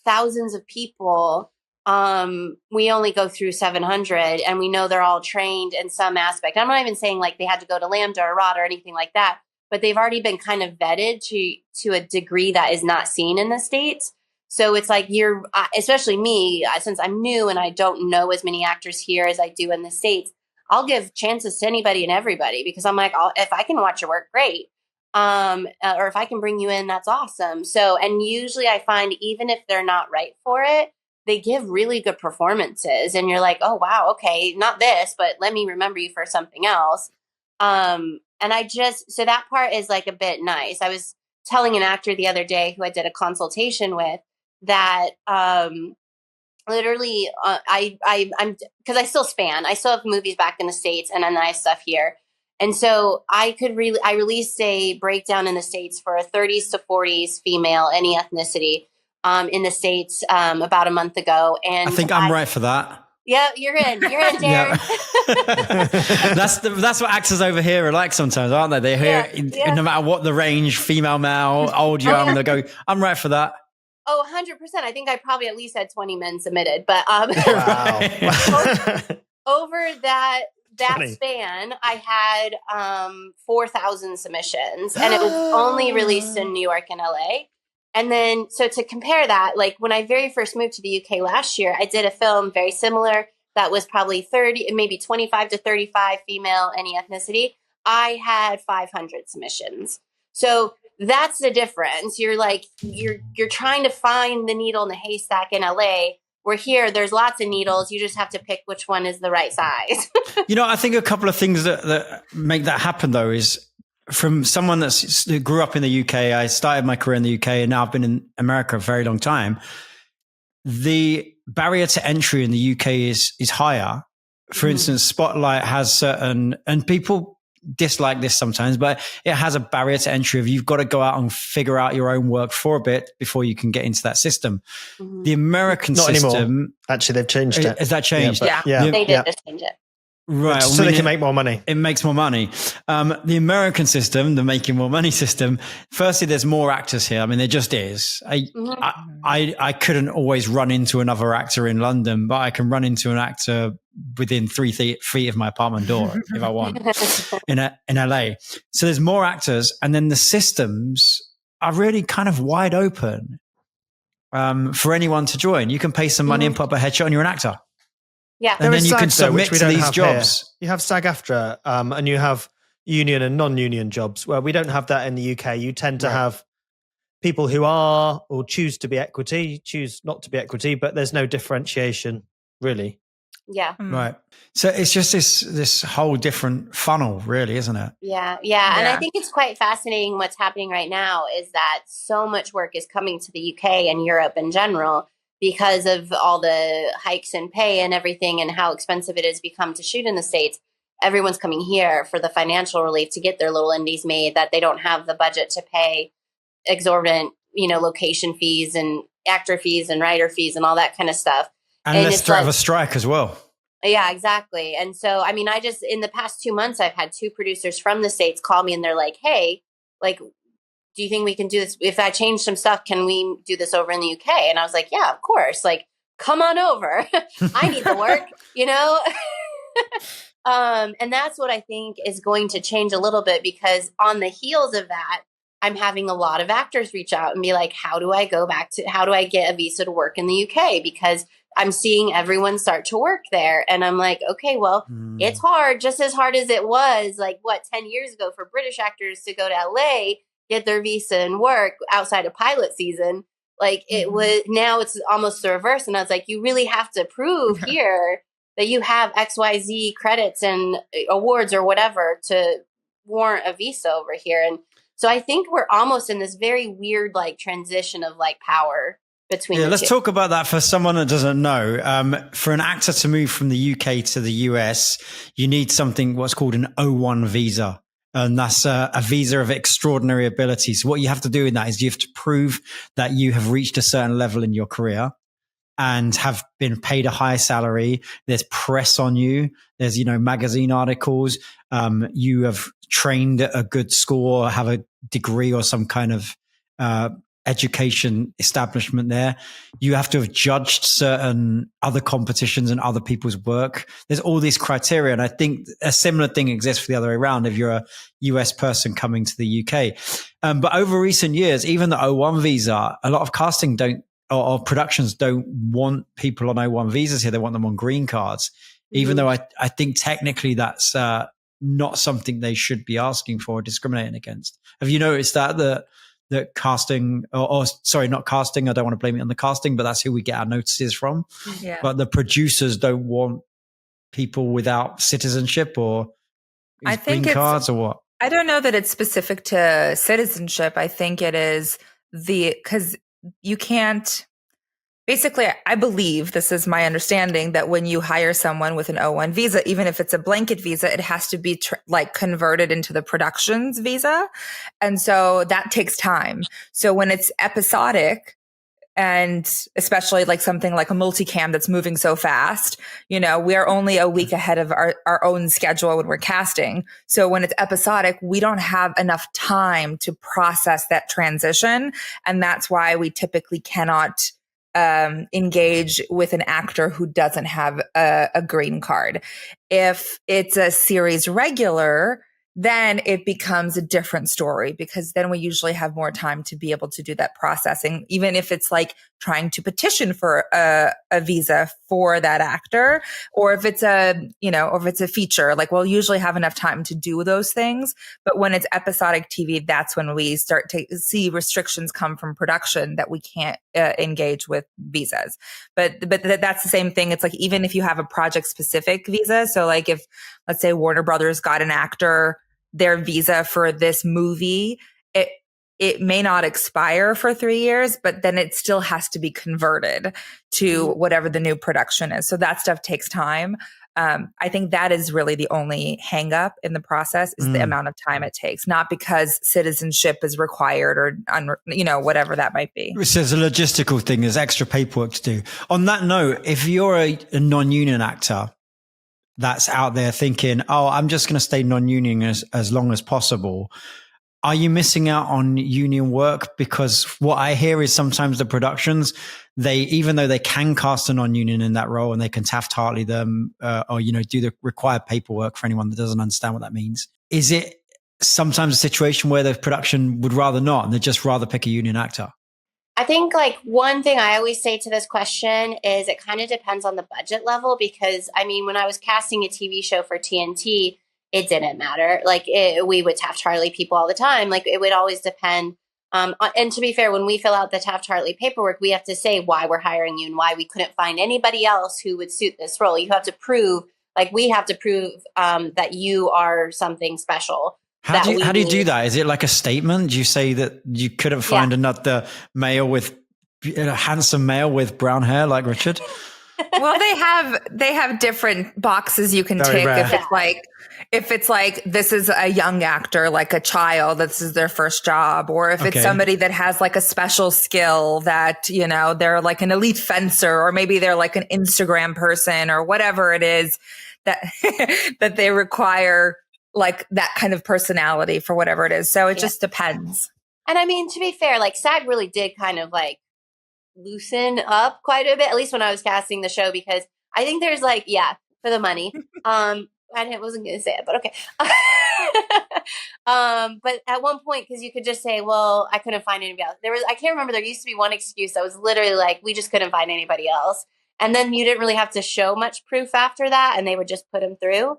S4: thousands of people, we only go through 700, and we know they're all trained in some aspect. I'm not even saying like they had to go to Lambda or ROD or anything like that, but they've already been kind of vetted to a degree that is not seen in the States. So it's like especially me, since I'm new and I don't know as many actors here as I do in the States, I'll give chances to anybody and everybody, because I'm like, if I can watch your work, great. Or if I can bring you in, that's awesome. So, and usually I find even if they're not right for it, they give really good performances, and you're like, oh, wow, okay, not this, but let me remember you for something else. And so that part is like a bit nice. I was telling an actor the other day who I did a consultation with that, literally, I'm because I still span. I still have movies back in the States and then I have stuff here. And so I released a breakdown in the States for a 30s to 40s female, any ethnicity, in the States, about a month ago. And
S1: I think I'm right for that.
S4: Yeah, you're in, Darren.
S1: Yeah. That's what actors over here are like sometimes, aren't they? They hear, no matter what the range, female, male, old, young, they go, I'm right for that.
S4: Oh, 100%. I think I probably at least had 20 men submitted, but
S3: wow.
S4: over that span, I had 4,000 submissions, and it was only released in New York and LA. And then, so to compare that, like when I very first moved to the UK last year, I did a film very similar, that was probably 30, maybe 25 to 35 female, any ethnicity, I had 500 submissions. So that's the difference. You're like, you're trying to find the needle in the haystack in LA. Where here, there's lots of needles. You just have to pick which one is the right size.
S1: I think a couple of things that make that happen, though, is from someone that grew up in the UK. I started my career in the UK, and now I've been in America a very long time. The barrier to entry in the UK is higher. For instance, Spotlight has certain, and people dislike this sometimes, but it has a barrier to entry of you've got to go out and figure out your own work for a bit before you can get into that system. The American
S3: Not
S1: system,
S3: anymore. Actually, they've changed it.
S1: Has that changed?
S2: Yeah.
S4: They did just change it.
S1: Right.
S3: So they can make more money.
S1: It makes more money. The American system, the making more money system, firstly, there's more actors here. I mean, there just is. I couldn't always run into another actor in London, but I can run into an actor within 3 feet of my apartment door if I want in LA. So there's more actors, and then the systems are really kind of wide open for anyone to join. You can pay some money and put up a headshot and you're an actor.
S4: Yeah.
S1: And then you can submit to these jobs.
S3: Here. You have SAG-AFTRA and you have union and non-union jobs where we don't have that in the UK. You tend to have people who are or choose to be equity, choose not to be equity, but there's no differentiation really.
S4: Yeah.
S1: Right. So it's just this whole different funnel, really, isn't it?
S4: Yeah. And I think it's quite fascinating what's happening right now is that so much work is coming to the UK and Europe in general because of all the hikes in pay and everything and how expensive it has become to shoot in the States. Everyone's coming here for the financial relief to get their little indies made that they don't have the budget to pay exorbitant, location fees and actor fees and writer fees and all that kind of stuff.
S1: And let's threat of a strike as well.
S4: Yeah, exactly. And so, I mean, in the past 2 months, I've had 2 producers from the States call me and they're like, hey, do you think we can do this? If I change some stuff, can we do this over in the UK? And I was like, yeah, of course. Come on over. I need the work, and that's what I think is going to change a little bit because on the heels of that, I'm having a lot of actors reach out and be like, how do I get a visa to work in the UK? Because I'm seeing everyone start to work there. And I'm like, okay, well, it's hard, just as hard as it was 10 years ago for British actors to go to LA, get their visa and work outside of pilot season. It was, now it's almost the reverse. And I was like, you really have to prove here that you have XYZ credits and awards or whatever to warrant a visa over here. And so I think we're almost in this very weird transition of power between the
S1: let's
S4: two.
S1: talk about that for someone that doesn't know. For an actor to move from the UK to the US, you need what's called an O1 visa. And that's a visa of extraordinary ability. So what you have to do in that is you have to prove that you have reached a certain level in your career and have been paid a high salary. There's press on you. There's, magazine articles. You have trained at a good school or have a degree or some kind of education establishment there. You have to have judged certain other competitions and other people's work. There's all these criteria. And I think a similar thing exists for the other way around if you're a US person coming to the UK. But over recent years, even the O1 visa, a lot of casting or productions don't want people on O1 visas here. They want them on green cards, even though I think technically that's not something they should be asking for or discriminating against. Have you noticed that casting, or sorry, not casting, I don't want to blame it on the casting, but that's who we get our notices from. Yeah. But the producers don't want people without citizenship or green cards or what?
S2: I don't know that it's specific to citizenship. I think it is because you can't, basically, I believe, this is my understanding, that when you hire someone with an O1 visa, even if it's a blanket visa, it has to be converted into the productions visa. And so that takes time. So when it's episodic, and especially something like a multicam that's moving so fast, we're only a week ahead of our own schedule when we're casting. So when it's episodic, we don't have enough time to process that transition. And that's why we typically cannot engage with an actor who doesn't have a green card. If it's a series regular then it becomes a different story, because then we usually have more time to be able to do that processing, even if it's like trying to petition for a visa for that actor, or if it's a feature, like we'll usually have enough time to do those things. But when it's episodic TV, that's when we start to see restrictions come from production that we can't engage with visas. But that's the same thing. It's like, even if you have a project specific visa, so like if, let's say, Warner Brothers got an actor their visa for this movie, it may not expire for 3 years, but then it still has to be converted to whatever the new production is. So that stuff takes time. I think that is really the only hang up in the process, is the amount of time it takes, not because citizenship is required or, whatever that might be.
S1: So there's a logistical thing. There's extra paperwork to do. On that note, if you're a non-union actor that's out there thinking, oh, I'm just going to stay non-union as long as possible, are you missing out on union work? Because what I hear is sometimes the productions, even though they can cast a non-union in that role and they can Taft-Hartley them, or, do the required paperwork for anyone that doesn't understand what that means, is it sometimes a situation where the production would rather not, and they'd just rather pick a union actor?
S4: I think like one thing I always say to this question is it kind of depends on the budget level, because I mean, when I was casting a TV show for TNT, it didn't matter. Like we would Taft-Hartley people all the time. Like it would always depend. And to be fair, when we fill out the Taft-Hartley paperwork, we have to say why we're hiring you and why we couldn't find anybody else who would suit this role. You have to prove, we have to prove that you are something special. How do you
S1: do that? Is it like a statement? Do you say that you couldn't find another handsome male with brown hair like Richard?
S2: Well, they have different boxes you can tick. If it's like this is a young actor, like a child, this is their first job, or if it's somebody that has like a special skill that, they're like an elite fencer, or maybe they're like an Instagram person, or whatever it is that that they require, like that kind of personality for whatever it is. So it just depends.
S4: And I mean, to be fair, like SAG really did kind of like loosen up quite a bit, at least when I was casting the show, because I think there's for the money. I wasn't going to say it, but okay. But at one point, because you could just say, well, I couldn't find anybody else. I can't remember, there used to be one excuse that was literally like, we just couldn't find anybody else. And then you didn't really have to show much proof after that, and they would just put them through.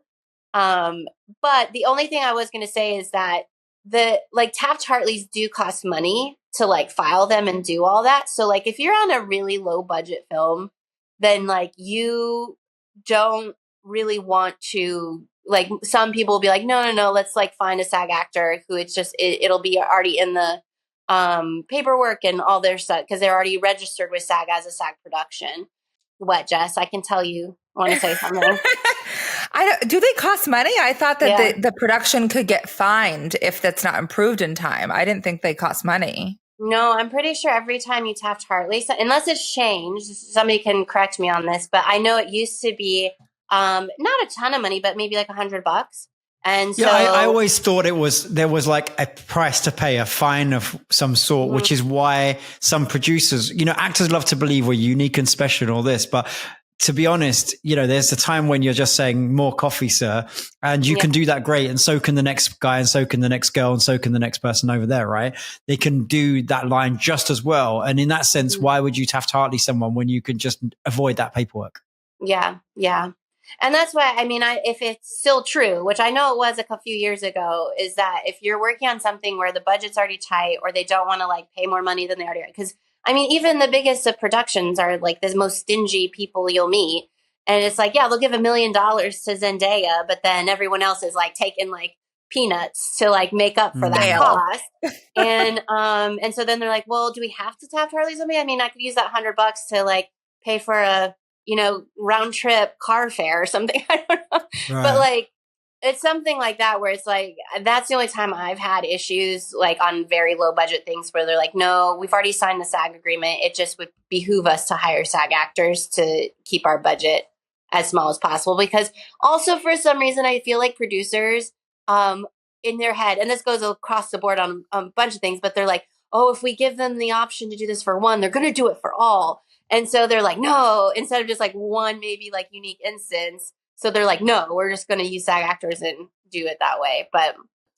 S4: But the only thing I was going to say is that Taft-Hartleys do cost money to file them and do all that. So if you're on a really low budget film, then you don't really want to, some people will be like, no, let's find a SAG actor who it'll be already in the paperwork and all their stuff, because they're already registered with SAG as a SAG production. What, Jess? I can tell you want to say something.
S2: Do they cost money? I thought that the production could get fined if that's not improved in time. I didn't think they cost money.
S4: No, I'm pretty sure every time you Taft-Hartley, unless it's changed, somebody can correct me on this, but I know it used to be not a ton of money, but maybe $100. And so
S1: I always thought there was a price to pay, a fine of some sort, which is why some producers, actors love to believe we're unique and special and all this, but to be honest, there's a time when you're just saying more coffee, sir, and you can do that great. And so can the next guy, and so can the next girl, and so can the next person over there, right? They can do that line just as well. And in that sense, why would you Taft-Hartley someone when you can just avoid that paperwork?
S4: Yeah. Yeah. And that's why, if it's still true, which I know it was a few years ago, is that if you're working on something where the budget's already tight, or they don't want to pay more money than they already are, because even the biggest of productions are the most stingy people you'll meet. And it's they'll give $1 million to Zendaya, but then everyone else is taking peanuts to make up for that cost. And so then they're like, well, do we have to Taft-Hartley somebody? I could use that $100 to pay for a, round trip car fare or something. I don't know. Right. But it's something like that where it's that's the only time I've had issues on very low budget things where they're no, we've already signed the SAG agreement. It just would behoove us to hire SAG actors to keep our budget as small as possible. Because also for some reason, I feel like producers in their head, and this goes across the board on a bunch of things, but they're oh, if we give them the option to do this for one, they're going to do it for all. And so they're no, instead of just one maybe unique instance. So they're like, no, we're just going to use SAG actors and do it that way. But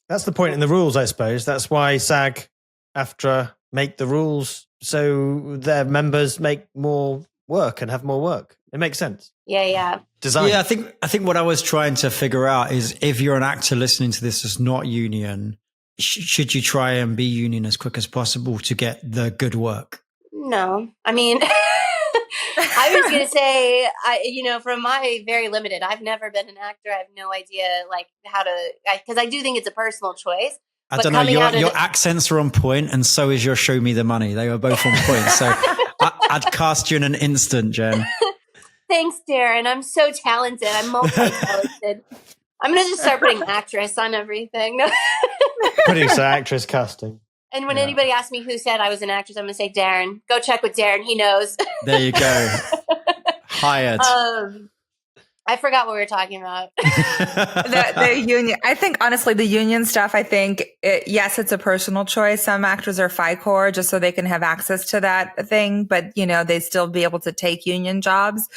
S3: that's the point in the rules, I suppose. That's why SAG-AFTRA make the rules so their members make more work and have more work. It makes sense.
S4: Yeah.
S3: Design.
S1: Yeah, I think what I was trying to figure out is if you're an actor listening to this that's not union, should you try and be union as quick as possible to get the good work?
S4: No, I mean, I was going to say, from my very limited, I've never been an actor. I have no idea like how to, because I do think it's a personal choice.
S1: I don't know. Your accents are on point, and so is your "Show Me the Money." They were both on point. So I'd cast you in an instant, Jen.
S4: Thanks, Darren. I'm so talented. I'm multi-talented. I'm going to just start putting actress on everything.
S3: Producer, actress, casting.
S4: And when anybody asks me who said I was an actress, I'm going to say Darren. Go check with Darren. He knows.
S1: There you go. Hired.
S4: I forgot what we were talking about.
S2: the union. I think honestly, the union stuff. I think yes, it's a personal choice. Some actors are FICOR just so they can have access to that thing, but they still be able to take union jobs.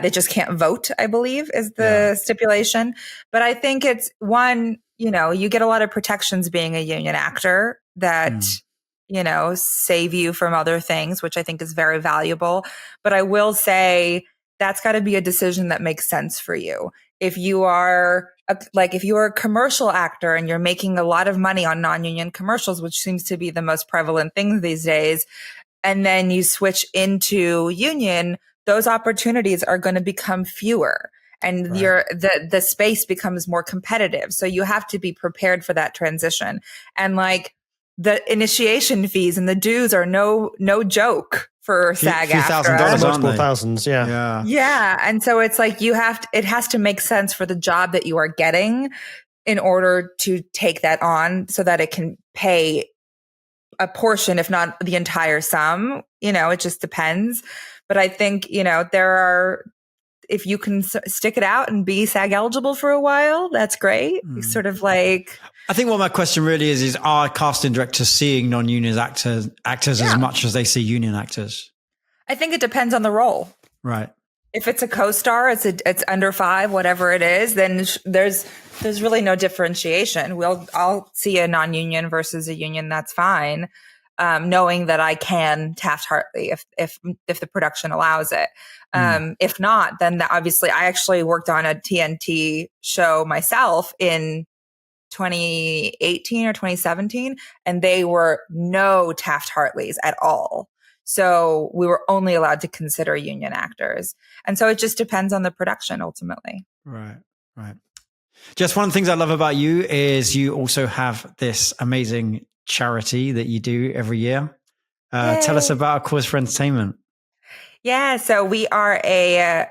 S2: They just can't vote, I believe, is the stipulation. But I think it's one. You get a lot of protections being a union actor that save you from other things, which I think is very valuable. But I will say, that's got to be a decision that makes sense for you. If you are if you're a commercial actor and you're making a lot of money on non-union commercials, which seems to be the most prevalent thing these days, and then you switch into union, those opportunities are going to become fewer. And the space becomes more competitive. So you have to be prepared for that transition. And the initiation fees and the dues are no joke for SAG-AFTRA.
S1: $1,000,
S3: multiple thousands, yeah.
S2: Yeah. And so it's it has to make sense for the job that you are getting in order to take that on so that it can pay a portion, if not the entire sum. It just depends. But I think, if you can stick it out and be SAG eligible for a while, that's great. Sort of I
S1: think what my question really is are casting directors seeing non-union actors as much as they see union actors?
S2: I think it depends on the role.
S1: Right.
S2: If it's a co-star, it's under 5, whatever it is, then there's really no differentiation. I'll see a non-union versus a union. That's fine. Knowing that I can Taft-Hartley if the production allows it. If not, then obviously I actually worked on a TNT show myself in 2018 or 2017, and they were no Taft-Hartleys at all. So we were only allowed to consider union actors. And so it just depends on the production ultimately.
S1: Right. Just one of the things I love about you is you also have this amazing charity that you do every year. Tell us about A Cause for Entertainment.
S2: Yeah, so we are a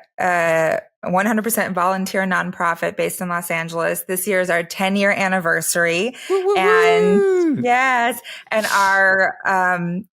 S2: 100% volunteer nonprofit based in Los Angeles. This year is our 10-year anniversary. And yes, and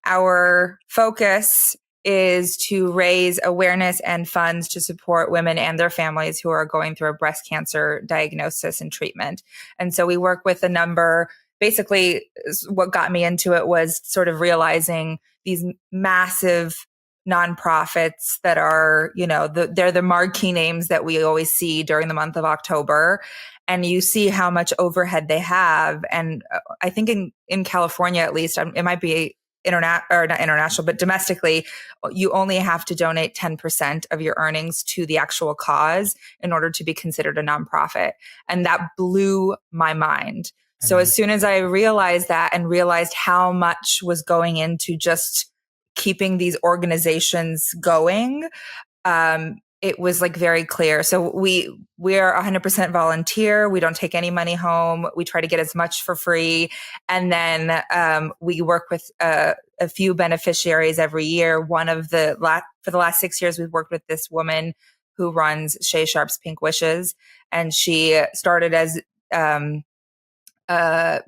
S2: our focus is to raise awareness and funds to support women and their families who are going through a breast cancer diagnosis and treatment. And so we work with a number. Basically, what got me into it was sort of realizing these massive nonprofits that are, they're the marquee names that we always see during the month of October. And you see how much overhead they have. And I think in California, at least, it might be not international, but domestically, you only have to donate 10% of your earnings to the actual cause in order to be considered a nonprofit. And that blew my mind. So as soon as I realized that and realized how much was going into just keeping these organizations going, it was very clear. So we're 100% volunteer. We don't take any money home. We try to get as much for free. And then we work with a few beneficiaries every year. For the last 6 years, we've worked with this woman who runs Shay Sharp's Pink Wishes. And she started as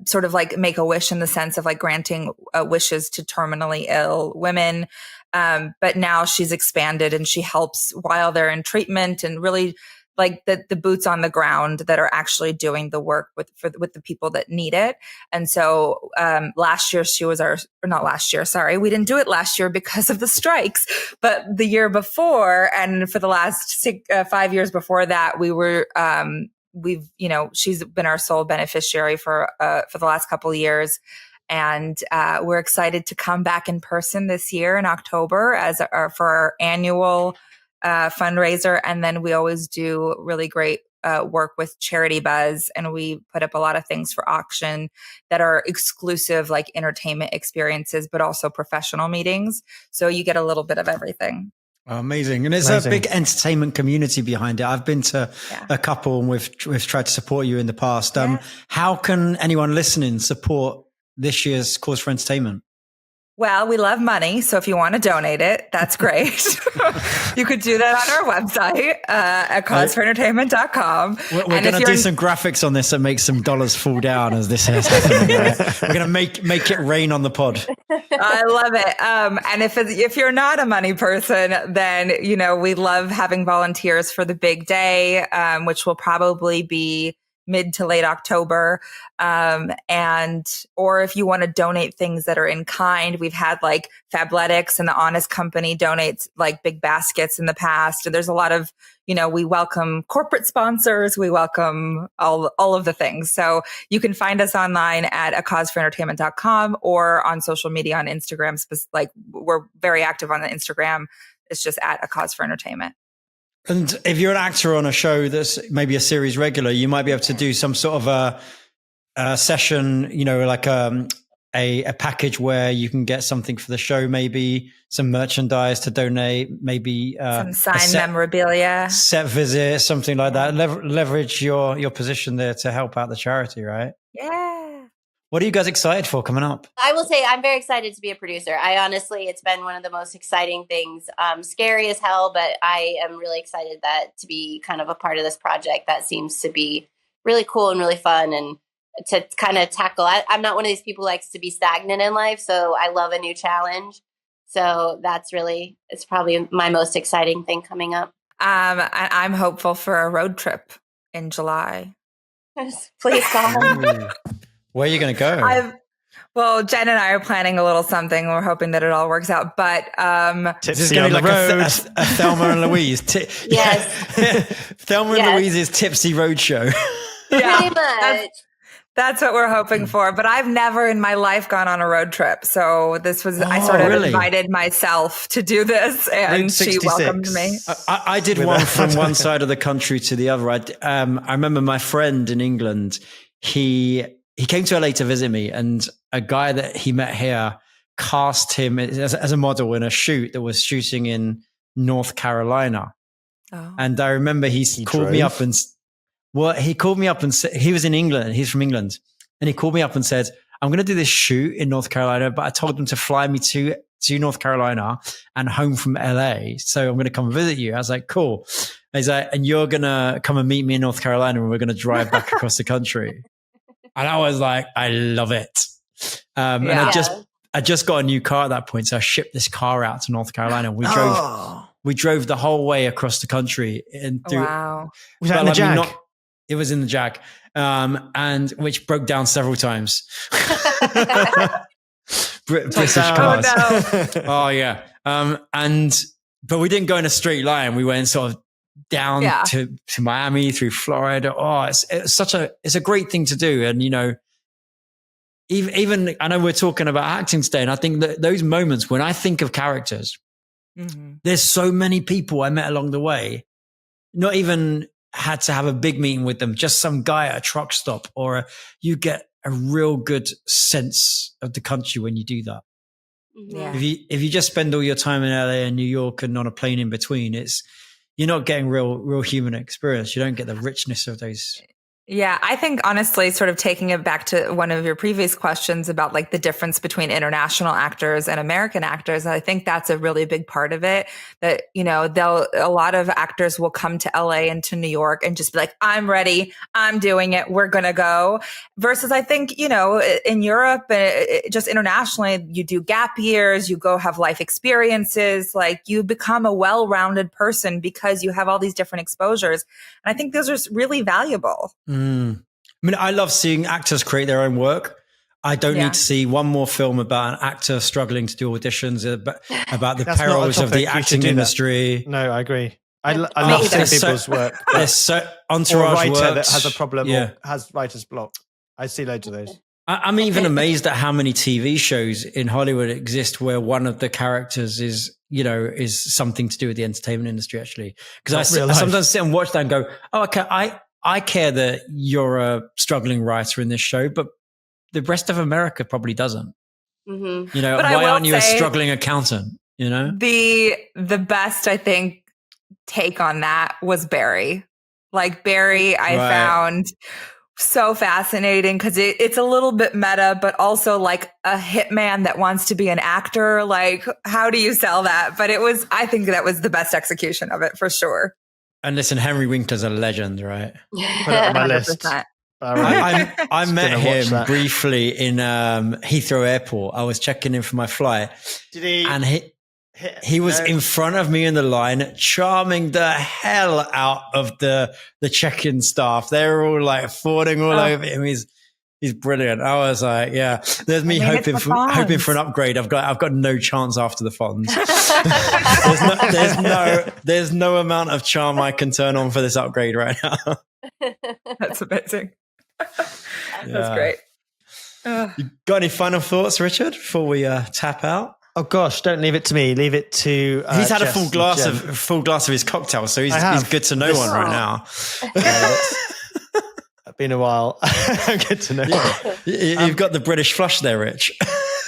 S2: sort of Make a Wish in the sense of granting wishes to terminally ill women. But now she's expanded and she helps while they're in treatment and really like the boots on the ground that are actually doing the work with the people that need it. And so last year we didn't do it last year because of the strikes, but the year before and for the last 5 years before that, we were she's been our sole beneficiary for the last couple of years. And we're excited to come back in person this year in October for our annual fundraiser. And then we always do really great work with Charity Buzz. And we put up a lot of things for auction that are exclusive, like entertainment experiences, but also professional meetings. So you get a little bit of everything.
S1: Oh, amazing. And there's a big entertainment community behind it. I've been to a couple and we've tried to support you in the past. How can anyone listening support this year's Cause for Entertainment?
S2: Well, we love money. So if you want to donate it, that's great. You could do that on our website at causeforentertainment.com.
S1: We're going to do some graphics on this that make some dollars fall down as this is happening. Right? We're going to make it rain on the pod.
S2: I love it. And if you're not a money person, then, we love having volunteers for the big day, which will probably be mid to late October. Or if you want to donate things that are in kind, we've had like Fabletics and the Honest Company donates like big baskets in the past. And there's a lot of, we welcome corporate sponsors. We welcome all of the things. So you can find us online at acauseforentertainment.com or on social media on Instagram. Like we're very active on the Instagram. It's just at A Cause for Entertainment.
S1: And if you're an actor on a show that's maybe a series regular, you might be able to do some sort of a session, like a package where you can get something for the show, maybe some merchandise to donate, maybe
S2: some signed memorabilia,
S1: set visit, something like that. Leverage your position there to help out the charity, right?
S2: Yeah.
S1: What are you guys excited for coming up?
S4: I will say I'm very excited to be a producer. It's been one of the most exciting things. Scary as hell, but I am really excited to be kind of a part of this project that seems to be really cool and really fun and to kind of tackle. I'm not one of these people who likes to be stagnant in life, so I love a new challenge. So it's probably my most exciting thing coming up.
S2: I'm hopeful for a road trip in July.
S4: Please, God.
S1: Where are you going to go?
S2: Well, Jen and I are planning a little something. We're hoping that it all works out. But
S1: this is going to be like a Thelma and Louise.
S4: Yes.
S1: Thelma and Louise's Tipsy Roadshow.
S2: Yeah,
S4: pretty much.
S2: That's what we're hoping for. But I've never in my life gone on a road trip. So this was, I sort of invited myself to do this and she welcomed me.
S1: I did one from one side of the country to the other. I remember my friend in England, he came to LA to visit me, and a guy that he met here cast him as a model in a shoot that was shooting in North Carolina. Oh. And I remember he called me up and said, he was in England, he's from England. And he called me up and said, I'm going to do this shoot in North Carolina, but I told him to fly me to North Carolina and home from LA. So I'm going to come visit you. I was like, cool. And he's like, and you're going to come and meet me in North Carolina and we're going to drive back across the country. And I was like, I love it. And I just got a new car at that point. So I shipped this car out to North Carolina. We drove the whole way across the country. And
S2: wow.
S3: Was that in the Jag?
S1: It was in the Jag. And which broke down several times. British cars.
S2: Oh, no.
S1: Oh yeah. But we didn't go in a straight line. We went sort of down to Miami through Florida. Oh, it's a great thing to do. And, even I know we're talking about acting today, and I think that those moments when I think of characters, there's so many people I met along the way, not even had to have a big meeting with them, just some guy at a truck stop, you get a real good sense of the country when you do that.
S2: Yeah.
S1: If you just spend all your time in LA and New York and on a plane in between, you're not getting real human experience. You don't get the richness of those
S2: Yeah, I think honestly, sort of taking it back to one of your previous questions about like the difference between international actors and American actors, I think that's a really big part of it. That, you know, a lot of actors will come to LA and to New York and just be like, I'm ready, I'm doing it, we're gonna go. Versus, I think, you know, in Europe, just internationally, you do gap years, you go have life experiences, like you become a well-rounded person because you have all these different exposures. And I think those are really valuable.
S1: I mean, I love seeing actors create their own work. I don't need to see one more film about an actor struggling to do auditions, about the perils of the acting industry.
S3: No, I agree. I love seeing people's work.
S1: There's so entourage
S3: or a writer
S1: works.
S3: that has a problem or has writer's block. I see loads of those.
S1: I'm even amazed at how many TV shows in Hollywood exist where one of the characters is something to do with the entertainment industry, actually. Because I sometimes sit and watch that and go, oh, okay, I care that you're a struggling writer in this show, but the rest of America probably doesn't. Mm-hmm. You know, but why aren't you a struggling accountant? You know,
S2: the best, I think, take on that was Barry. Like Barry, I found so fascinating because it's a little bit meta, but also like a hitman that wants to be an actor. Like, how do you sell that? But I think that was the best execution of it for sure.
S1: And listen, Henry Winkler's a legend, right?
S3: Put it on my list.
S1: I met him briefly in Heathrow Airport. I was checking in for my flight.
S3: Did he?
S1: And he was in front of me in the line, charming the hell out of the check-in staff. They were all like fawning all over him. He's brilliant. I was like, yeah. There's me hoping for an upgrade. I've got no chance after the Fonz. there's no amount of charm I can turn on for this upgrade right now.
S2: That's amazing. That's great.
S1: You got any final thoughts, Richard, before we tap out?
S3: Oh gosh, don't leave it to me. Leave it to.
S1: He's had a full glass of his cocktail, so he's good to know one right now.
S3: Been a while. Good to know.
S1: You've got the British flush there, Rich.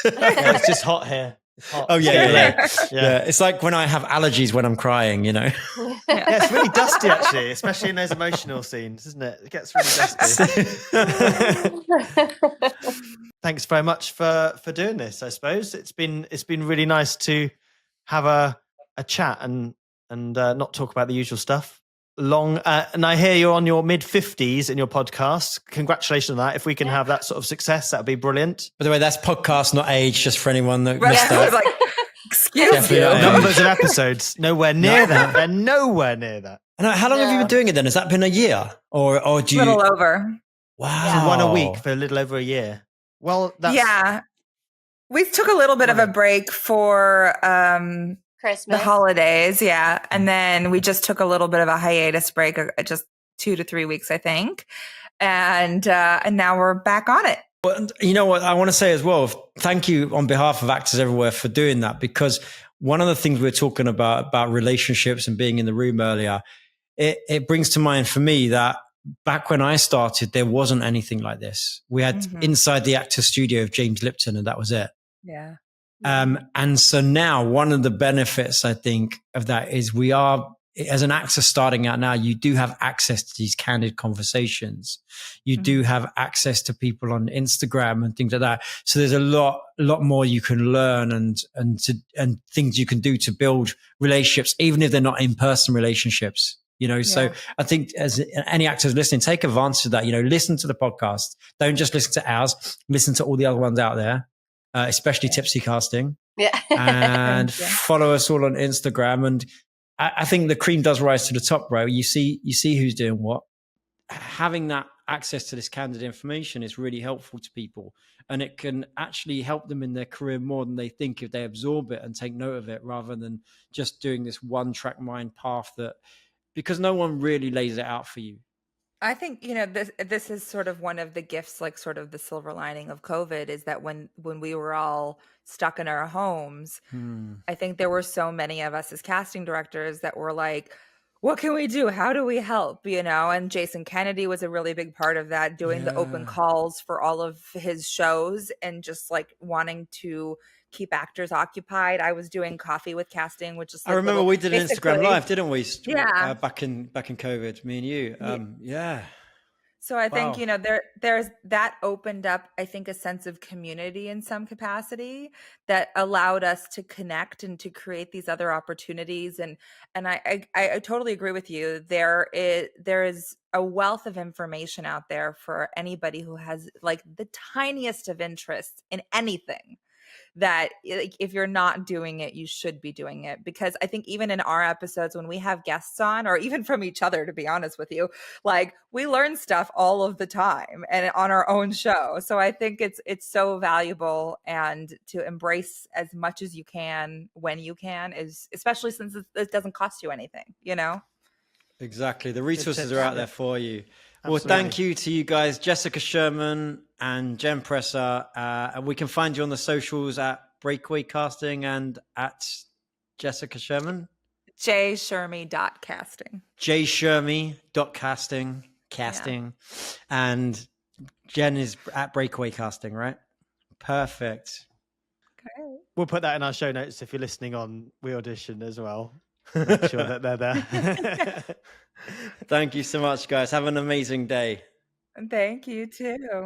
S3: It's just hot here. It's hot.
S1: Oh yeah. It's like when I have allergies when I'm crying, you know.
S3: Yeah, it's really dusty actually, especially in those emotional scenes, isn't it? It gets really dusty. Thanks very much for doing this. I suppose it's been really nice to have a chat and not talk about the usual stuff. And I hear you're on your mid-50s in your podcast. Congratulations on that. If we can have that sort of success, that would be brilliant.
S1: By the way, that's podcast, not age, just for anyone that missed that.
S2: Like, excuse you.
S3: Numbers of episodes, nowhere near that. They're nowhere near that.
S1: How long have you been doing it then? Has that been a year? Or do you...
S2: A little over.
S1: Wow.
S3: So one a week for a little over a year. Well, that's...
S2: Yeah. We took a little bit of a break for...
S4: Christmas,
S2: the holidays, and then we just took a little bit of a hiatus break, just 2 to 3 weeks, I think, and now we're back on it.
S1: But you know what I want to say as well? Thank you on behalf of Actors Everywhere for doing that, because one of the things we're talking about relationships and being in the room earlier, it brings to mind for me that back when I started, there wasn't anything like this. We had Inside the Actor Studio of James Lipton, and that was it.
S2: Yeah.
S1: And so now one of the benefits, I think, of that is we are, as an actor starting out now, you do have access to these candid conversations. You do have access to people on Instagram and things like that. So there's a lot more you can learn and things you can do to build relationships, even if they're not in-person relationships. You know, so I think as any actors listening, take advantage of that. You know, listen to the podcast. Don't just listen to ours. Listen to all the other ones out there. Especially Tipsy Casting, and follow us all on Instagram. And I think the cream does rise to the top, bro. You see who's doing what. Having that access to this candid information is really helpful to people, and it can actually help them in their career more than they think if they absorb it and take note of it, rather than just doing this one-track mind path because no one really lays it out for you.
S2: I think, you know, this is sort of one of the gifts, like sort of the silver lining of COVID, is that when we were all stuck in our homes, I think there were so many of us as casting directors that were like, what can we do? How do we help? You know, and Jason Kennedy was a really big part of that, doing the open calls for all of his shows and just like wanting to keep actors occupied. I was doing Coffee with Casting, which is like
S1: I remember we did an Instagram live, didn't we?
S2: Yeah.
S1: Back in COVID, me and you. Yeah.
S2: So I think, there's that opened up, I think, a sense of community in some capacity that allowed us to connect and to create these other opportunities. And I totally agree with you. There is a wealth of information out there for anybody who has like the tiniest of interest in anything, that if you're not doing it, you should be doing it. Because I think even in our episodes, when we have guests on, or even from each other, to be honest with you, like we learn stuff all of the time and on our own show. So I think it's so valuable, and to embrace as much as you can when you can, is especially since it doesn't cost you anything,
S1: Exactly. The resources are out there for you.
S3: Absolutely.
S1: Well, thank you to you guys, Jessica Sherman and Jenn Presser. And we can find you on the socials at Breakaway Casting and at Jessica Sherman.
S2: jshermy.casting.
S1: jshermy.casting. Casting. Yeah. And Jen is at Breakaway Casting, right? Perfect.
S2: Okay.
S3: We'll put that in our show notes if you're listening on WeAudition as well. Make sure that they're there.
S1: Thank you so much, guys. Have an amazing day.
S2: Thank you too.